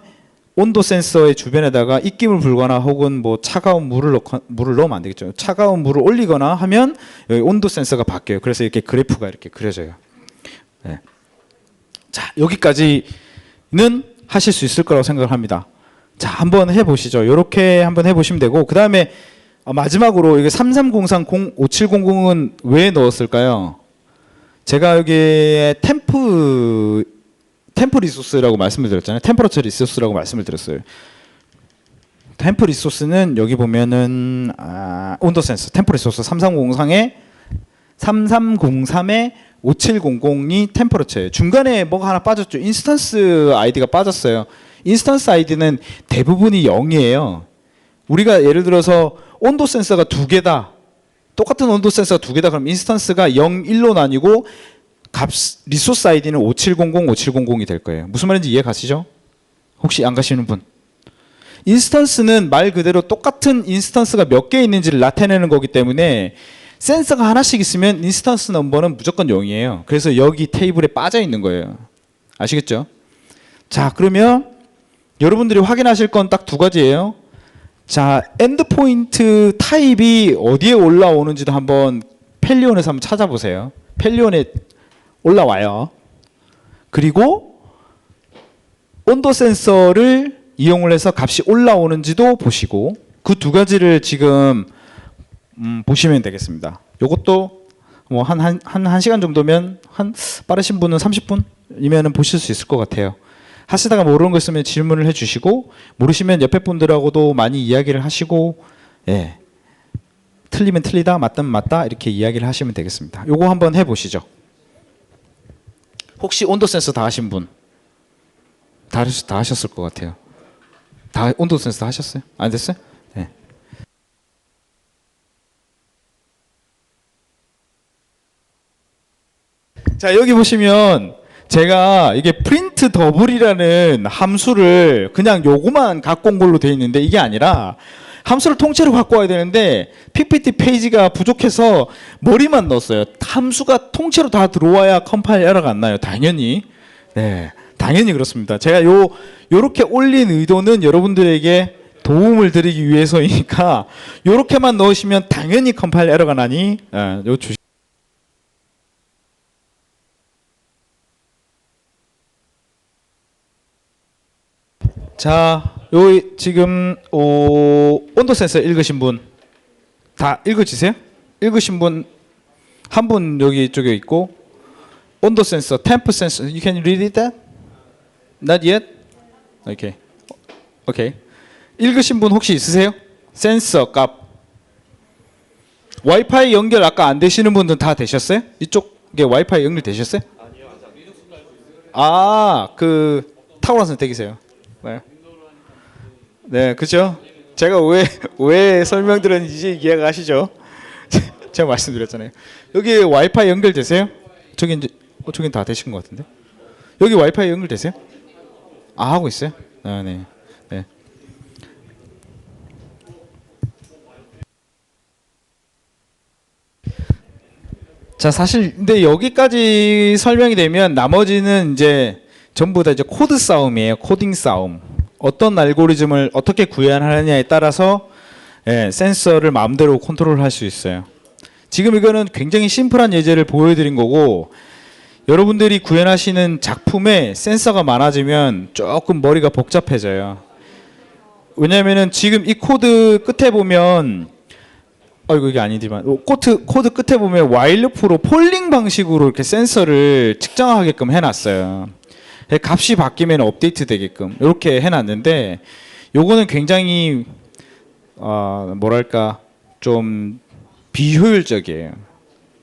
온도 센서의 주변에다가 입김을 불거나 혹은 뭐 차가운 물을 넣으면 안 되겠죠. 차가운 물을 올리거나 하면 여기 온도 센서가 바뀌어요. 그래서 이렇게 그래프가 이렇게 그려져요. 네. 자, 여기까지는 하실 수 있을 거라고 생각을 합니다. 자, 한번 해보시죠. 이렇게 한번 해보시면 되고, 그 다음에 마지막으로 이게 3303-05700은 왜 넣었을까요? 제가 여기에 템프 리소스라고 말씀을 드렸잖아요. 템퍼러처 리소스라고 말씀을 드렸어요. 템프 리소스는 여기 보면은 온도 센서 템퍼 리소스 3303에 5700이 템퍼러처예요. 중간에 뭐가 하나 빠졌죠. 인스턴스 아이디가 빠졌어요. 인스턴스 아이디는 대부분이 0이에요. 우리가 예를 들어서 온도 센서가 두 개다. 똑같은 온도 센서가 두 개다. 그럼 인스턴스가 0, 1로 나뉘고 리소스 아이디는 5700이 될 거예요. 무슨 말인지 이해 가시죠? 혹시 안 가시는 분? 인스턴스는 말 그대로 똑같은 인스턴스가 몇 개 있는지를 나타내는 거기 때문에 센서가 하나씩 있으면 인스턴스 넘버는 무조건 0이에요. 그래서 여기 테이블에 빠져 있는 거예요. 아시겠죠? 자, 그러면 여러분들이 확인하실 건 딱 두 가지예요. 자, 엔드포인트 타입이 어디에 올라오는지도 한번 펠리온에서 한번 찾아보세요. 펠리온에 올라와요. 그리고 온도 센서를 이용을 해서 값이 올라오는지도 보시고, 그 두 가지를 지금 보시면 되겠습니다. 이것도 뭐 한 시간 정도면, 빠르신 분은 30분이면 보실 수 있을 것 같아요. 하시다가 모르는 거 있으면 질문을 해주시고, 모르시면 옆에 분들하고도 많이 이야기를 하시고, 예, 틀리면 틀리다, 맞다면 맞다 이렇게 이야기를 하시면 되겠습니다. 요거 한번 해보시죠. 혹시 온도 센서 다 하신 분? 다 다 하셨을 것 같아요. 다 온도 센서 다 하셨어요? 안 됐어요? 네. 자, 여기 보시면 제가 이게 프린트 더블이라는 함수를 그냥 요거만 갖고 온 걸로 되어 있는데 이게 아니라 함수를 통째로 갖고 와야 되는데 PPT 페이지가 부족해서 머리만 넣었어요. 함수가 통째로 다 들어와야 컴파일 에러가 안 나요. 당연히. 네. 당연히 그렇습니다. 제가 요렇게 올린 의도는 여러분들에게 도움을 드리기 위해서이니까 요렇게만 넣으시면 당연히 컴파일 에러가 나니 요 주시 자, 요 지금 온도 센서 읽으신 분 다 읽으시세요? 읽으신 분 한 분 여기 쪽에 있고 온도 센서, 템프 센서, you can read it that? Not yet? Okay. Okay. 읽으신 분 혹시 있으세요? 센서 값. 와이파이 연결 아까 안 되시는 분들은 다 되셨어요? 이쪽에 와이파이 연결 되셨어요? 아, 그 타고나서 되기세요. 네. 네, 그죠? 제가 왜 설명드렸는지 이해가 가시죠? 제가 말씀드렸잖아요. 여기 와이파이 연결되세요? 저기 이제 저긴 다 되신 것 같은데. 여기 와이파이 연결되세요? 아, 하고 있어요? 아, 네. 네. 자, 사실 근데 여기까지 설명이 되면 나머지는 이제 전부 다 이제 코드 싸움이에요. 코딩 싸움. 어떤 알고리즘을 어떻게 구현하느냐에 따라서 센서를 마음대로 컨트롤할 수 있어요. 지금 이거는 굉장히 심플한 예제를 보여드린 거고 여러분들이 구현하시는 작품에 센서가 많아지면 조금 머리가 복잡해져요. 왜냐하면은 지금 이 코드 끝에 보면 이게 아니지만 코드 끝에 보면 와일루프로 폴링 방식으로 이렇게 센서를 측정하게끔 해놨어요. 값이 바뀌면 업데이트 되게끔 이렇게 해놨는데 요거는 굉장히 뭐랄까 좀 비효율적이에요.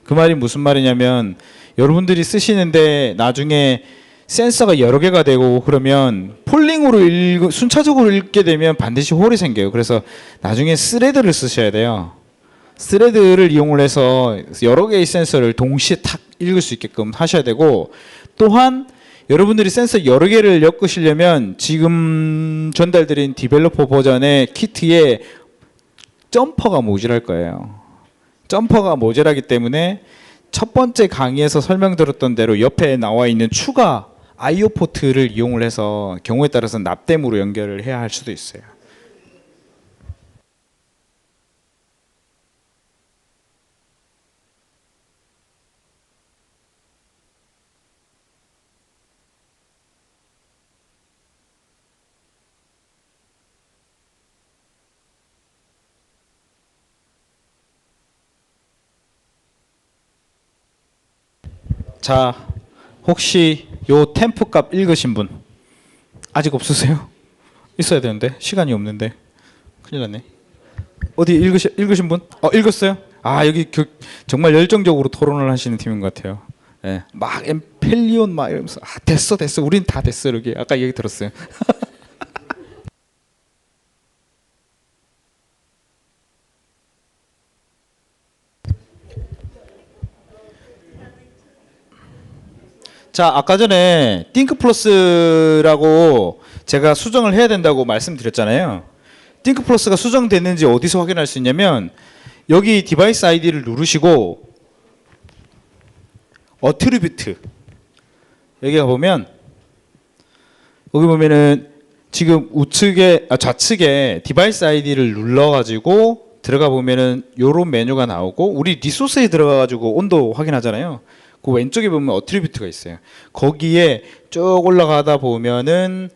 그 말이 무슨 말이냐면 여러분들이 쓰시는데 나중에 센서가 여러 개가 되고 그러면 폴링으로 순차적으로 읽게 되면 반드시 홀이 생겨요. 그래서 나중에 스레드를 쓰셔야 돼요. 스레드를 이용을 해서 여러 개의 센서를 동시에 탁 읽을 수 있게끔 하셔야 되고 또한 여러분들이 센서 여러 개를 엮으시려면 지금 전달드린 디벨로퍼 버전의 키트에 점퍼가 모자랄 거예요. 점퍼가 모자라기 때문에 첫 번째 강의에서 설명드렸던 대로 옆에 나와 있는 추가 IO 포트를 이용을 해서 경우에 따라서 납땜으로 연결을 해야 할 수도 있어요. 자, 혹시 요 템프 값 읽으신 분 아직 없으세요? 있어야 되는데 시간이 없는데 큰일 났네. 어디 읽으신 분? 읽었어요? 아, 여기 정말 열정적으로 토론을 하시는 팀인 것 같아요. 예, 막 엠펠리온 막 이러면서 됐어 우린 다 됐어 이렇게 아까 얘기 들었어요. 자, 아까 전에 띵크 플러스라고 제가 수정을 해야 된다고 말씀드렸잖아요. 띵크 플러스가 수정됐는지 어디서 확인할 수 있냐면 여기 디바이스 아이디를 누르시고 어트리뷰트 여기 가보면 여기 보면은 지금 좌측에 디바이스 아이디를 눌러가지고 들어가 보면은 요런 메뉴가 나오고 우리 리소스에 들어가가지고 온도 확인하잖아요. 그 왼쪽에 보면 어트리뷰트가 있어요. 거기에 쭉 올라가다 보면은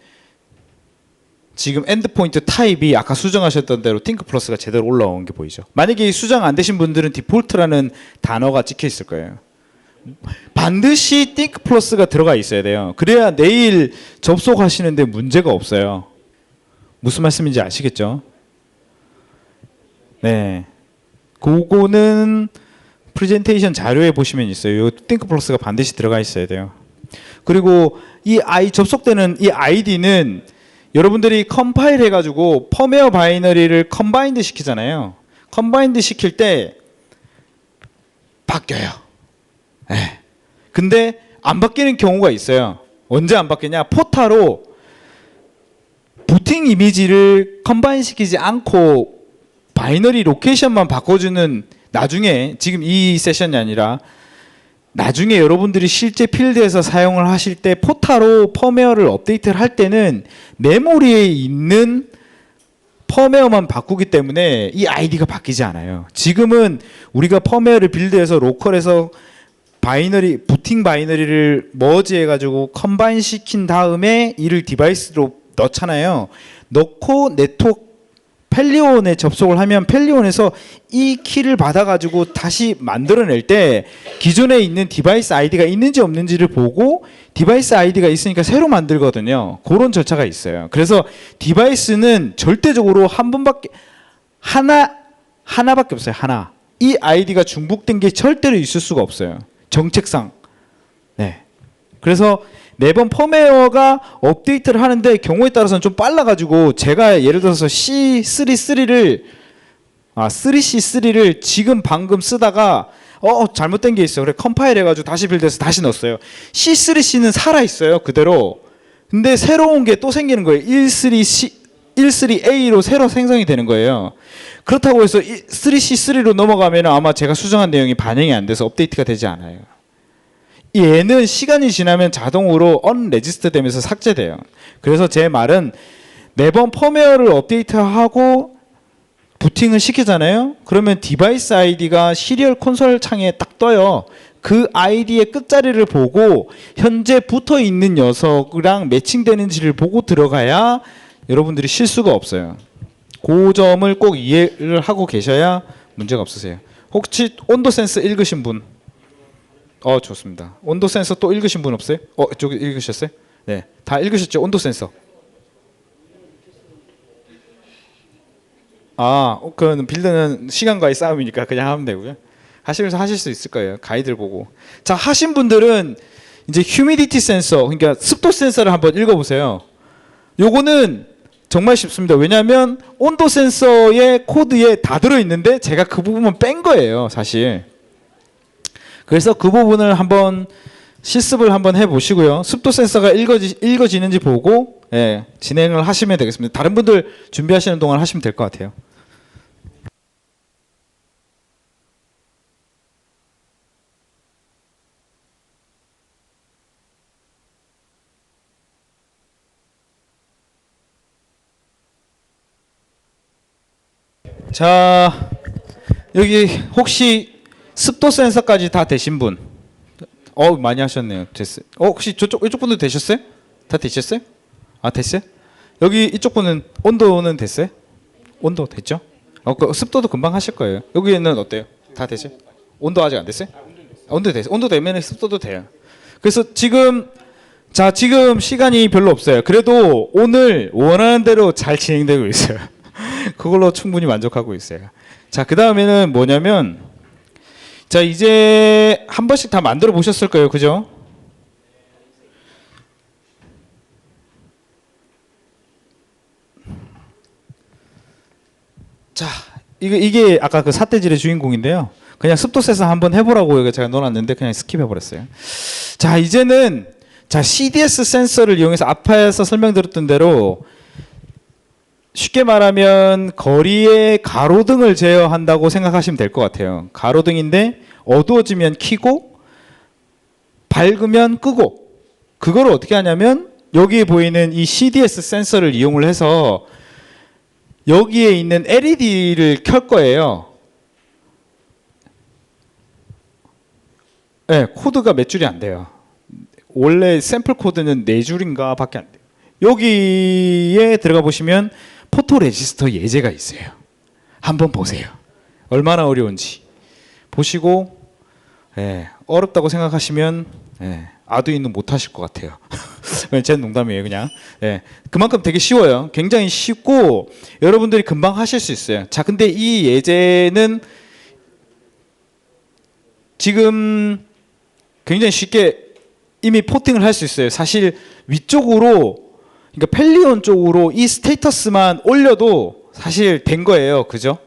지금 엔드포인트 타입이 아까 수정하셨던 대로 띵크 플러스가 제대로 올라온 게 보이죠. 만약에 수정 안 되신 분들은 디폴트라는 단어가 찍혀 있을 거예요. 반드시 띵크 플러스가 들어가 있어야 돼요. 그래야 내일 접속하시는데 문제가 없어요. 무슨 말씀인지 아시겠죠? 네, 그거는 프레젠테이션 자료에 보시면 있어요. 띵크 플러스가 반드시 들어가 있어야 돼요. 그리고 이 접속되는 이 아이디는 여러분들이 컴파일 해가지고 펌웨어 바이너리를 컴바인드 시키잖아요. 컴바인드 시킬 때 바뀌어요. 네. 근데 안 바뀌는 경우가 있어요. 언제 안 바뀌냐? 포타로 부팅 이미지를 컴바인 시키지 않고 바이너리 로케이션만 바꿔주는, 나중에, 지금 이 세션이 아니라 나중에 여러분들이 실제 필드에서 사용을 하실 때 포타로 펌웨어를 업데이트를 할 때는 메모리에 있는 펌웨어만 바꾸기 때문에 이 아이디가 바뀌지 않아요. 지금은 우리가 펌웨어를 빌드해서 로컬에서 바이너리, 부팅 바이너리를 머지해가지고 컴바인 시킨 다음에 이를 디바이스로 넣잖아요. 넣고 네트워크 펠리온에 접속을 하면 펠리온에서 이 키를 받아가지고 다시 만들어낼 때 기존에 있는 디바이스 아이디가 있는지 없는지를 보고 디바이스 아이디가 있으니까 새로 만들거든요. 그런 절차가 있어요. 그래서 디바이스는 절대적으로 한 번밖에 하나밖에 없어요. 하나. 이 아이디가 중복된 게 절대로 있을 수가 없어요. 정책상. 네. 그래서 매번 펌웨어가 업데이트를 하는데 경우에 따라서는 좀 빨라가지고 제가 예를 들어서 C33를 3C3를 지금 방금 쓰다가 잘못된 게 있어요. 그래 컴파일 해가지고 다시 빌드해서 다시 넣었어요. C3C는 살아있어요. 그대로. 근데 새로운 게 또 생기는 거예요. 13A로 새로 생성이 되는 거예요. 그렇다고 해서 3C3로 넘어가면 아마 제가 수정한 내용이 반영이 안 돼서 업데이트가 되지 않아요. 얘는 시간이 지나면 자동으로 언레지스터 되면서 삭제돼요. 그래서 제 말은 매번 펌웨어를 업데이트하고 부팅을 시키잖아요. 그러면 디바이스 아이디가 시리얼 콘솔 창에 딱 떠요. 그 아이디의 끝자리를 보고 현재 붙어 있는 녀석이랑 매칭되는지를 보고 들어가야 여러분들이 실수가 없어요. 그 점을 꼭 이해를 하고 계셔야 문제가 없으세요. 혹시 온도 센서 읽으신 분? 좋습니다. 온도 센서 또 읽으신 분 없어요? 저기 읽으셨어요? 네, 다 읽으셨죠? 온도 센서. 그건 빌드는 시간과의 싸움이니까 그냥 하면 되고요. 하시면서 하실 수 있을 거예요. 가이드를 보고. 자, 하신 분들은 이제 휴미디티 센서, 그러니까 습도 센서를 한번 읽어보세요. 요거는 정말 쉽습니다. 왜냐하면 온도 센서의 코드에 다 들어있는데 제가 그 부분만 뺀 거예요, 사실. 그래서 그 부분을 한번 실습을 한번 해보시고요. 습도 센서가 읽어지는지 보고 진행을 하시면 되겠습니다. 다른 분들 준비하시는 동안 하시면 될 것 같아요. 자, 여기 혹시 습도 센서까지 다 되신 분? 많이 하셨네요. 됐어요. 혹시 이쪽 분도 되셨어요? 다 되셨어요? 됐어요? 여기 이쪽 분은 온도는 됐어요? 온도 됐죠? 그 습도도 금방 하실 거예요. 여기는 어때요? 다 되죠? 온도 아직 안 됐어요? 온도 됐어요. 온도 되면 습도도 돼요. 그래서 지금 시간이 별로 없어요. 그래도 오늘 원하는 대로 잘 진행되고 있어요. 그걸로 충분히 만족하고 있어요. 자, 그 다음에는 뭐냐면, 자, 이제 한 번씩 다 만들어 보셨을 거예요. 그죠? 자, 이게 아까 그 삿대질의 주인공인데요. 그냥 습도 세서 한번 해보라고 제가 넣어놨는데 그냥 스킵해버렸어요. 자, 이제는 CDS 센서를 이용해서 앞에서 설명드렸던 대로 쉽게 말하면 거리의 가로등을 제어한다고 생각하시면 될 것 같아요. 가로등인데 어두워지면 켜고 밝으면 끄고, 그걸 어떻게 하냐면 여기에 보이는 이 CDS 센서를 이용을 해서 여기에 있는 LED를 켤 거예요. 네, 코드가 몇 줄이 안 돼요. 원래 샘플 코드는 4줄인가 밖에 안 돼요. 여기에 들어가 보시면 포토 레지스터 예제가 있어요. 한번 보세요. 얼마나 어려운지 보시고, 어렵다고 생각하시면 아두이노 못 하실 것 같아요. 제 농담이에요, 그냥. 그만큼 되게 쉬워요. 굉장히 쉽고 여러분들이 금방 하실 수 있어요. 자, 근데 이 예제는 지금 굉장히 쉽게 이미 포팅을 할 수 있어요. 사실 위쪽으로, 그러니까 펠리온 쪽으로 이 스테이터스만 올려도 사실 된 거예요. 그죠?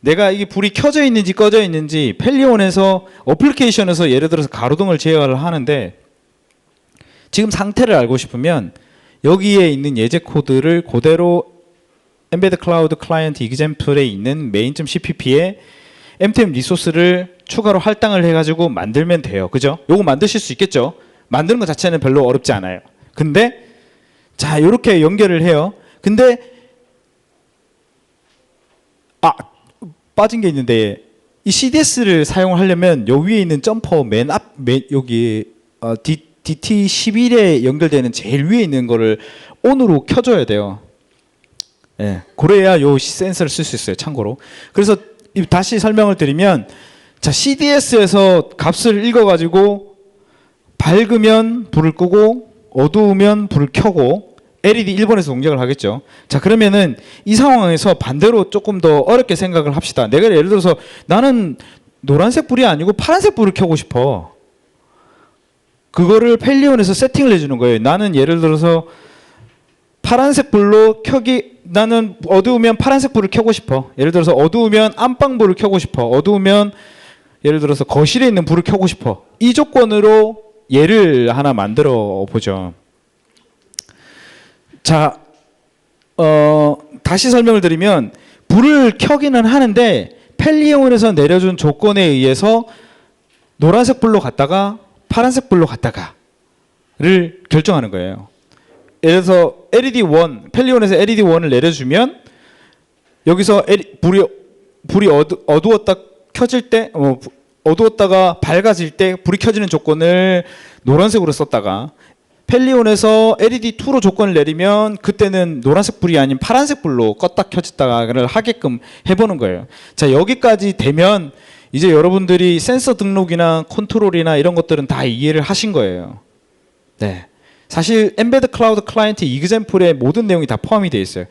내가 이게 불이 켜져 있는지 꺼져 있는지 펠리온에서 어플리케이션에서 예를 들어서 가로등을 제어를 하는데 지금 상태를 알고 싶으면 여기에 있는 예제 코드를 그대로 엠베드 클라우드 클라이언트 이그젬플에 있는 main.cpp에 mtm 리소스를 추가로 할당을 해가지고 만들면 돼요. 그죠? 요거 만드실 수 있겠죠? 만드는 것 자체는 별로 어렵지 않아요. 근데 자, 이렇게 연결을 해요. 근데 빠진 게 있는데 이 CDS를 사용하려면 요 위에 있는 점퍼 여기 DT11에 연결되는 제일 위에 있는 거를 ON으로 켜줘야 돼요. 예, 그래야 요 센서를 쓸 수 있어요. 참고로. 그래서 다시 설명을 드리면, 자, CDS에서 값을 읽어가지고 밝으면 불을 끄고 어두우면 불을 켜고 LED 1번에서 동작을 하겠죠. 자, 그러면은 이 상황에서 반대로 조금 더 어렵게 생각을 합시다. 내가 예를 들어서 나는 노란색 불이 아니고 파란색 불을 켜고 싶어. 그거를 펠리온에서 세팅을 해주는 거예요. 나는 예를 들어서 파란색 불로 나는 어두우면 파란색 불을 켜고 싶어. 예를 들어서 어두우면 안방불을 켜고 싶어. 어두우면 예를 들어서 거실에 있는 불을 켜고 싶어. 이 조건으로 예를 하나 만들어 보죠. 자, 다시 설명을 드리면 불을 켜기는 하는데 펠리온에서 내려준 조건에 의해서 노란색 불로 갔다가 파란색 불로 갔다가를 결정하는 거예요. 예를 들어서 LED1, 펠리온에서 LED1을 내려주면 여기서 불이 어두웠다 켜질 때, 어두웠다가 밝아질 때 불이 켜지는 조건을 노란색으로 썼다가 펠리온에서 LED2로 조건을 내리면 그때는 노란색 불이 아닌 파란색 불로 껐다 켜졌다가를 하게끔 해보는 거예요. 자, 여기까지 되면 이제 여러분들이 센서 등록이나 컨트롤이나 이런 것들은 다 이해를 하신 거예요. 네. 사실 엠베드 클라우드 클라이언트 이그젬플의 모든 내용이 다 포함이 되어 있어요.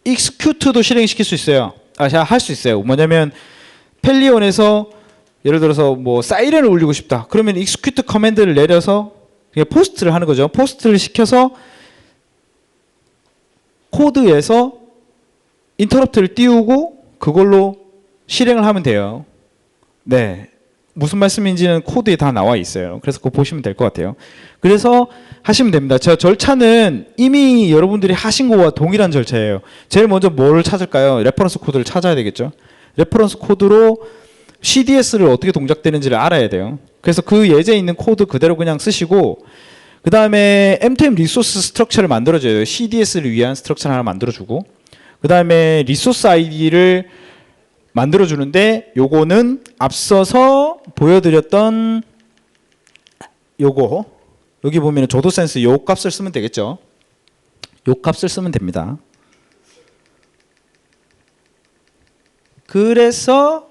execute도 실행시킬 수 있어요. 할 수 있어요. 뭐냐면 펠리온에서 예를 들어서 뭐 사이렌을 울리고 싶다. 그러면 execute 커맨드를 내려서 포스트를 하는 거죠. 포스트를 시켜서 코드에서 인터럽트를 띄우고 그걸로 실행을 하면 돼요. 네. 무슨 말씀인지는 코드에 다 나와 있어요. 그래서 그거 보시면 될 것 같아요. 그래서 하시면 됩니다. 저 절차는 이미 여러분들이 하신 거와 동일한 절차예요. 제일 먼저 뭘 찾을까요? 레퍼런스 코드를 찾아야 되겠죠. 레퍼런스 코드로 CDS를 어떻게 동작되는지를 알아야 돼요. 그래서 그 예제에 있는 코드 그대로 그냥 쓰시고 그 다음에 mtm 리소스 스트럭처를 만들어줘요. CDS를 위한 스트럭처를 하나 만들어주고 그 다음에 리소스 아이디를 만들어주는데 요거는 앞서서 보여드렸던 요거 여기 보면 조도 센스 요 값을 쓰면 되겠죠. 요 값을 쓰면 됩니다. 그래서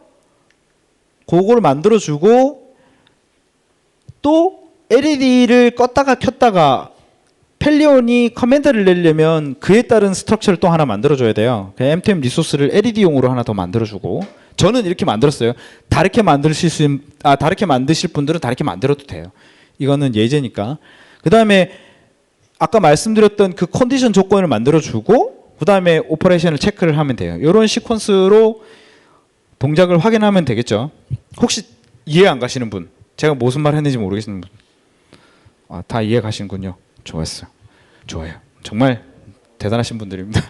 그걸 만들어주고 또 LED를 껐다가 켰다가 펠리온이 커맨드를 내려면 그에 따른 스트럭처를 또 하나 만들어줘야 돼요. mtm 리소스를 LED용으로 하나 더 만들어주고 저는 이렇게 만들었어요. 다르게 만드실 분들은 다르게 만들어도 돼요. 이거는 예제니까. 그 다음에 아까 말씀드렸던 그 컨디션 조건을 만들어주고 그 다음에 오퍼레이션을 체크를 하면 돼요. 이런 시퀀스로 동작을 확인하면 되겠죠. 혹시 이해 안 가시는 분? 제가 무슨 말 했는지 모르겠는 분? 다 이해 가시는군요. 좋았어요. 좋아요. 정말 대단하신 분들입니다.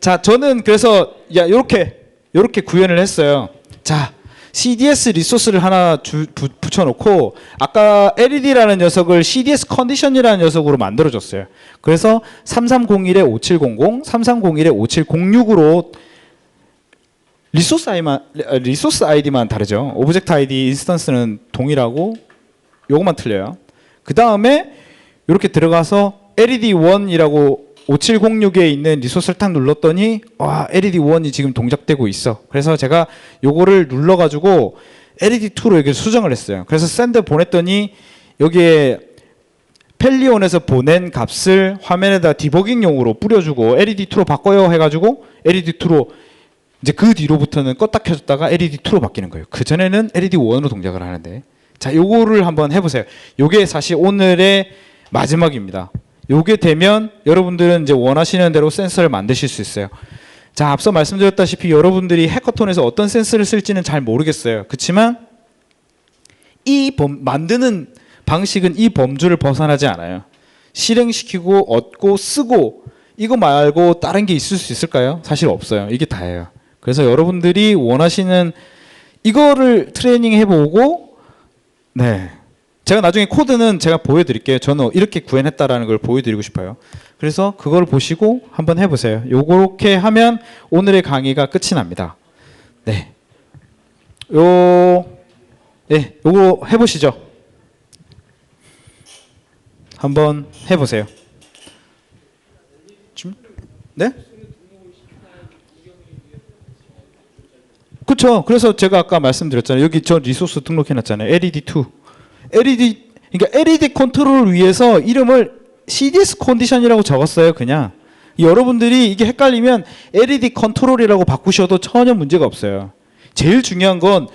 자, 저는 그래서 이렇게 구현을 했어요. 자, CDS 리소스를 하나 붙여놓고 아까 LED라는 녀석을 CDS 컨디션이라는 녀석으로 만들어줬어요. 그래서 3301에 5700, 3301에 5706으로 리소스 아이디만 다르죠. 오브젝트 아이디 인스턴스는 동일하고 요것만 틀려요. 그 다음에 이렇게 들어가서 LED1이라고 5706에 있는 리소스를 딱 눌렀더니 와, LED1이 지금 동작되고 있어. 그래서 제가 요거를 눌러가지고 LED2로 여기 수정을 했어요. 그래서 샌드 보냈더니 여기에 펠리온에서 보낸 값을 화면에다 디버깅용으로 뿌려주고 LED2로 바꿔요 해가지고 LED2로 이제 그 뒤로부터는 껐다 켜졌다가 LED2로 바뀌는 거예요. 그전에는 LED1으로 동작을 하는데 자, 요거를 한번 해보세요. 요게 사실 오늘의 마지막입니다. 요게 되면 여러분들은 이제 원하시는 대로 센서를 만드실 수 있어요. 자, 앞서 말씀드렸다시피 여러분들이 해커톤에서 어떤 센서를 쓸지는 잘 모르겠어요. 그렇지만 만드는 방식은 이 범주를 벗어나지 않아요. 실행시키고 얻고 쓰고 이거 말고 다른 게 있을 수 있을까요? 사실 없어요. 이게 다예요. 그래서 여러분들이 원하시는 이거를 트레이닝 해보고, 네, 제가 나중에 코드는 제가 보여드릴게요. 저는 이렇게 구현했다라는 걸 보여드리고 싶어요. 그래서 그걸 보시고 한번 해보세요. 요렇게 하면 오늘의 강의가 끝이 납니다. 네, 네, 요거 해보시죠. 한번 해보세요. 네? 그렇죠. 그래서 제가 아까 말씀드렸잖아요. 여기 저 리소스 등록해놨잖아요. LED2. 그러니까 LED 컨트롤을 위해서 이름을 CDS 컨디션이라고 적었어요. 그냥 여러분들이 이게 헷갈리면 LED 컨트롤이라고 바꾸셔도 전혀 문제가 없어요. 제일 중요한 건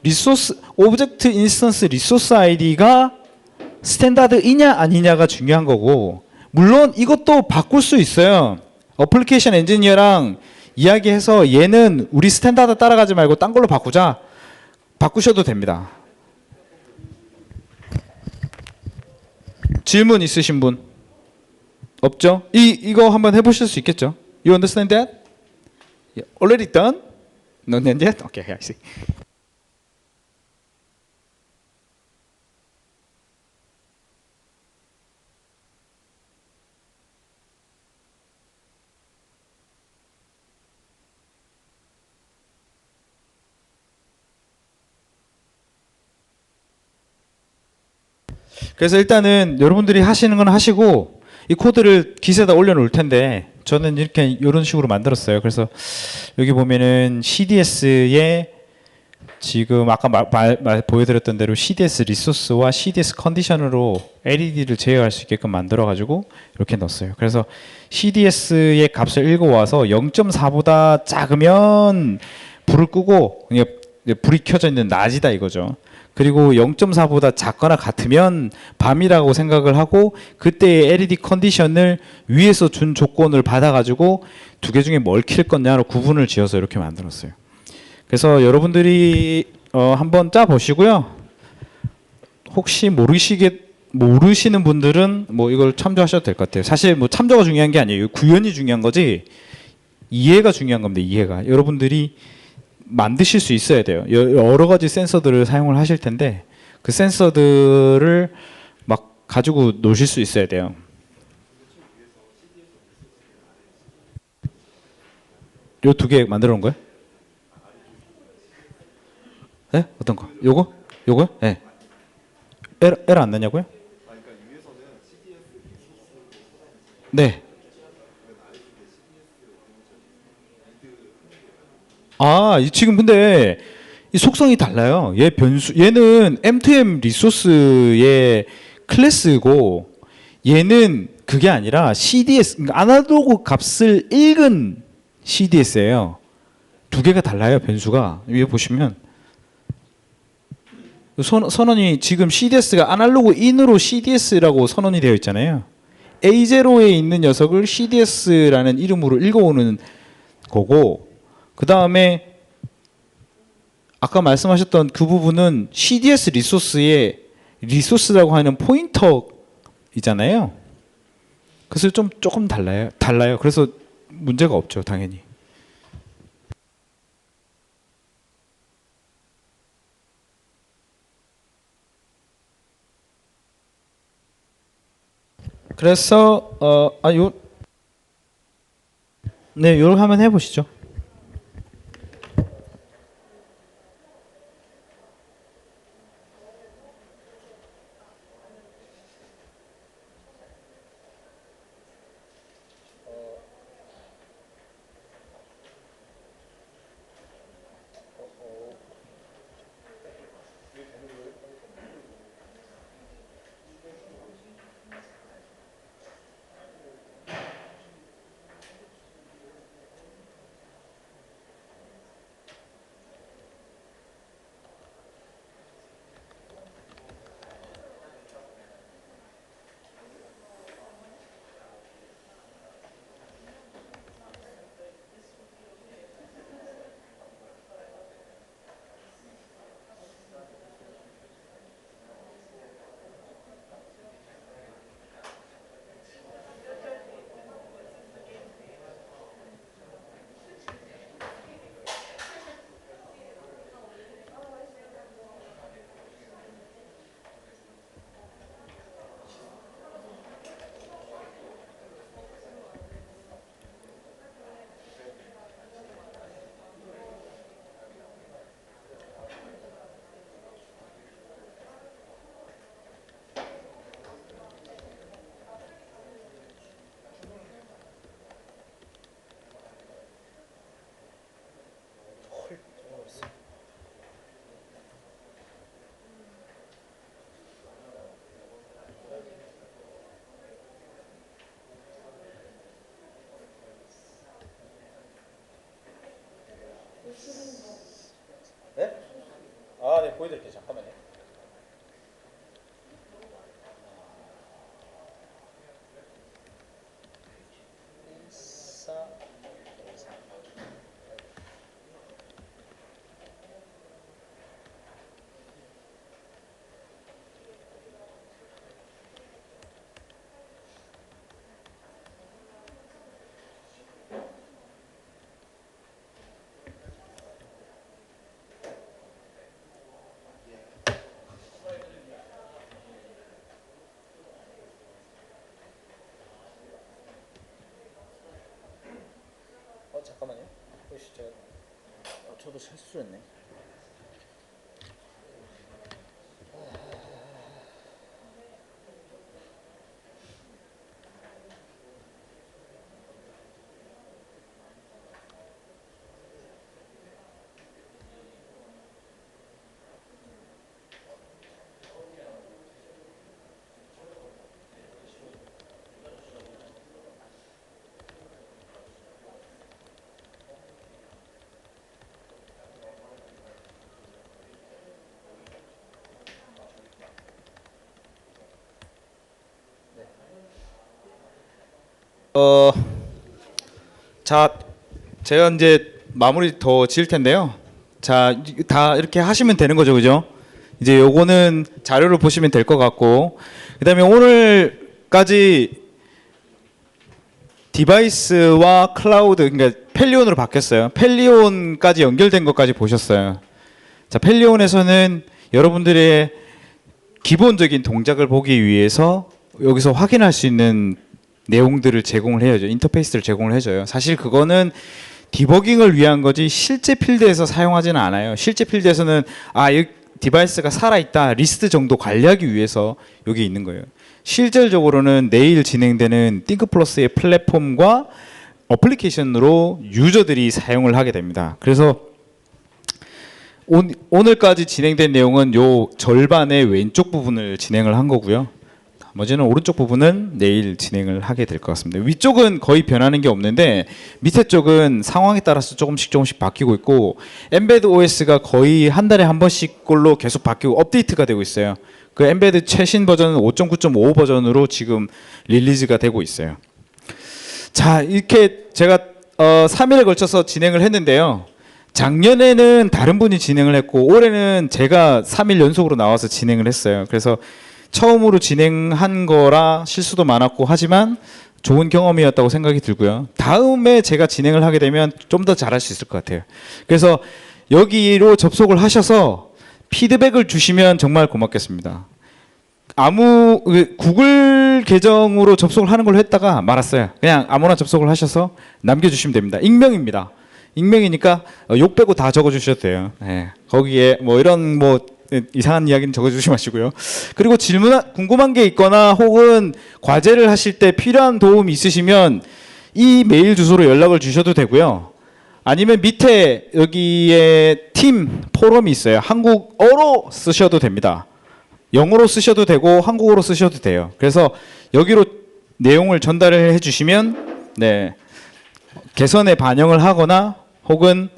리소스 오브젝트 인스턴스 리소스 아이디가 스탠다드이냐 아니냐가 중요한 거고, 물론 이것도 바꿀 수 있어요. 어플리케이션 엔지니어랑 이야기해서 얘는 우리 스탠다드 따라가지 말고 딴 걸로 바꾸자. 바꾸셔도 됩니다. 질문 있으신 분? 없죠? 이거 한번 해보실 수 있겠죠? You understand that? Already done? Not yet? Okay, I see. 그래서 일단은 여러분들이 하시는 건 하시고 이 코드를 기세에다 올려놓을 텐데 저는 이렇게 이런 식으로 만들었어요. 그래서 여기 보면은 CDS에 지금 아까 보여드렸던 대로 CDS 리소스와 CDS 컨디션으로 LED를 제어할 수 있게끔 만들어 가지고 이렇게 넣었어요. 그래서 CDS의 값을 읽어와서 0.4보다 작으면 불을 끄고 그냥 불이 켜져 있는 낮이다 이거죠. 그리고 0.4보다 작거나 같으면 밤이라고 생각을 하고 그때의 LED 컨디션을 위에서 준 조건을 받아가지고 두 개 중에 뭘 킬 거냐로 구분을 지어서 이렇게 만들었어요. 그래서 여러분들이 한번 짜 보시고요. 혹시 모르시는 분들은 뭐 이걸 참조하셔도 될 것 같아요. 사실 뭐 참조가 중요한 게 아니에요. 구현이 중요한 거지 이해가 중요한 겁니다. 이해가. 여러분들이 만드실 수 있어야 돼요. 여러 가지 센서들을 사용을 하실 텐데 그 센서들을 막 가지고 노실 수 있어야 돼요. 요 두 개 만들어 놓은 거예요? 네? 어떤 거? 요거요? 네. 에러 안 나냐고요? 네. 지금 근데 이 속성이 달라요. 얘는 M2M 리소스의 클래스고 얘는 그게 아니라 CDS, 그러니까 아날로그 값을 읽은 CDS예요. 두 개가 달라요, 변수가. 위에 보시면 선언이 지금 CDS가 아날로그 인으로 CDS라고 선언이 되어 있잖아요. A0에 있는 녀석을 CDS라는 이름으로 읽어오는 거고, 그 다음에 아까 말씀하셨던 그 부분은 CDS 리소스의 리소스라고 하는 포인터이잖아요. 그래서 조금 달라요. 그래서 문제가 없죠, 당연히. 그래서 네, 요걸 한번 해보시죠. 보여드릴게요. 잠깐만요. 잠깐만요. 보시죠. 저도 실수했네. 자, 제가 이제 마무리 더 지을 텐데요. 자, 다 이렇게 하시면 되는 거죠, 그죠? 이제 요거는 자료를 보시면 될 것 같고, 그다음에 오늘까지 디바이스와 클라우드, 그러니까 펠리온으로 바뀌었어요. 펠리온까지 연결된 것까지 보셨어요. 자, 펠리온에서는 여러분들의 기본적인 동작을 보기 위해서 여기서 확인할 수 있는 내용들을 제공을 해야죠. 인터페이스를 제공을 해줘요. 사실 그거는 디버깅을 위한 거지 실제 필드에서 사용하지는 않아요. 실제 필드에서는 이 디바이스가 살아있다 리스트 정도 관리하기 위해서 여기 있는 거예요. 실질적으로는 내일 진행되는 띵크플러스의 플랫폼과 어플리케이션으로 유저들이 사용을 하게 됩니다. 그래서 오늘까지 진행된 내용은 요 절반의 왼쪽 부분을 진행을 한 거고요. 나머지는 오른쪽 부분은 내일 진행을 하게 될 것 같습니다. 위쪽은 거의 변하는 게 없는데 밑에 쪽은 상황에 따라서 조금씩 바뀌고 있고, 엠베드 OS가 거의 한 달에 한 번씩 꼴로 계속 바뀌고 업데이트가 되고 있어요. 그 엠베드 최신 버전은 5.9.5 버전으로 지금 릴리즈가 되고 있어요. 자, 이렇게 제가 3일에 걸쳐서 진행을 했는데요. 작년에는 다른 분이 진행을 했고 올해는 제가 3일 연속으로 나와서 진행을 했어요. 그래서 처음으로 진행한 거라 실수도 많았고 하지만 좋은 경험이었다고 생각이 들고요. 다음에 제가 진행을 하게 되면 좀 더 잘할 수 있을 것 같아요. 그래서 여기로 접속을 하셔서 피드백을 주시면 정말 고맙겠습니다. 구글 계정으로 접속을 하는 걸로 했다가 말았어요. 그냥 아무나 접속을 하셔서 남겨주시면 됩니다. 익명입니다. 익명이니까 욕 빼고 다 적어주셔도 돼요. 네. 거기에 뭐 이런 이상한 이야기는 적어주지 마시고요. 그리고 궁금한 게 있거나 혹은 과제를 하실 때 필요한 도움이 있으시면 이 메일 주소로 연락을 주셔도 되고요. 아니면 밑에 여기에 팀 포럼이 있어요. 한국어로 쓰셔도 됩니다. 영어로 쓰셔도 되고 한국어로 쓰셔도 돼요. 그래서 여기로 내용을 전달을 해주시면 개선에 반영을 하거나 혹은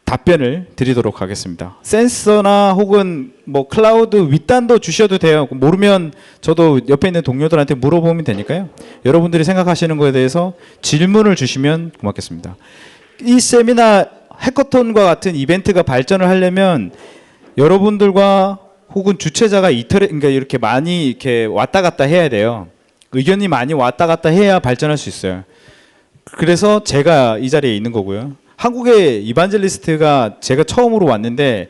답변을 드리도록 하겠습니다. 센서나 혹은 클라우드 윗단도 주셔도 돼요. 모르면 저도 옆에 있는 동료들한테 물어보면 되니까요. 여러분들이 생각하시는 거에 대해서 질문을 주시면 고맙겠습니다. 이 세미나 해커톤과 같은 이벤트가 발전을 하려면 여러분들과 혹은 주최자가 그러니까 이렇게 많이 이렇게 왔다 갔다 해야 돼요. 의견이 많이 왔다 갔다 해야 발전할 수 있어요. 그래서 제가 이 자리에 있는 거고요. 한국의 이반젤리스트가 제가 처음으로 왔는데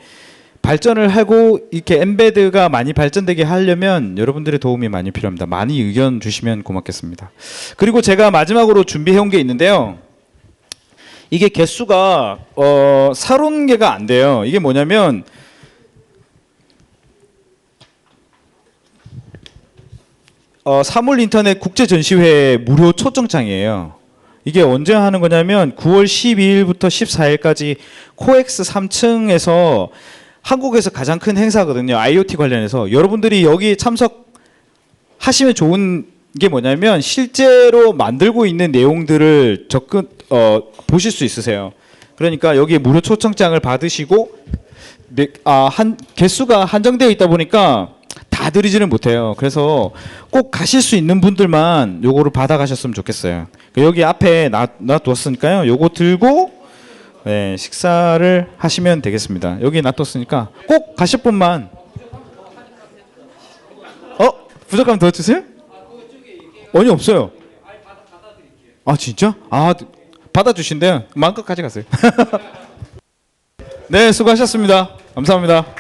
발전을 하고 이렇게 엠베드가 많이 발전되게 하려면 여러분들의 도움이 많이 필요합니다. 많이 의견 주시면 고맙겠습니다. 그리고 제가 마지막으로 준비해온 게 있는데요. 이게 개수가 사론계가 안 돼요. 이게 뭐냐면 사물 인터넷 국제 전시회 무료 초청장이에요. 이게 언제 하는 거냐면 9월 12일부터 14일까지 코엑스 3층에서 한국에서 가장 큰 행사거든요. IoT 관련해서. 여러분들이 여기 참석하시면 좋은 게 뭐냐면 실제로 만들고 있는 내용들을 보실 수 있으세요. 그러니까 여기 무료 초청장을 받으시고 한 개수가 한정되어 있다 보니까 다 드리지는 못해요. 그래서 꼭 가실 수 있는 분들만 요거를 받아 가셨으면 좋겠어요. 여기 앞에 놔뒀으니까요. 요거 들고 네, 식사를 하시면 되겠습니다. 여기 놔뒀으니까 꼭 가실 분만. 부족하면 더 주세요? 아니 없어요. 아 진짜? 받아주신대요. 마음껏 가져가세요. 네, 수고하셨습니다. 감사합니다.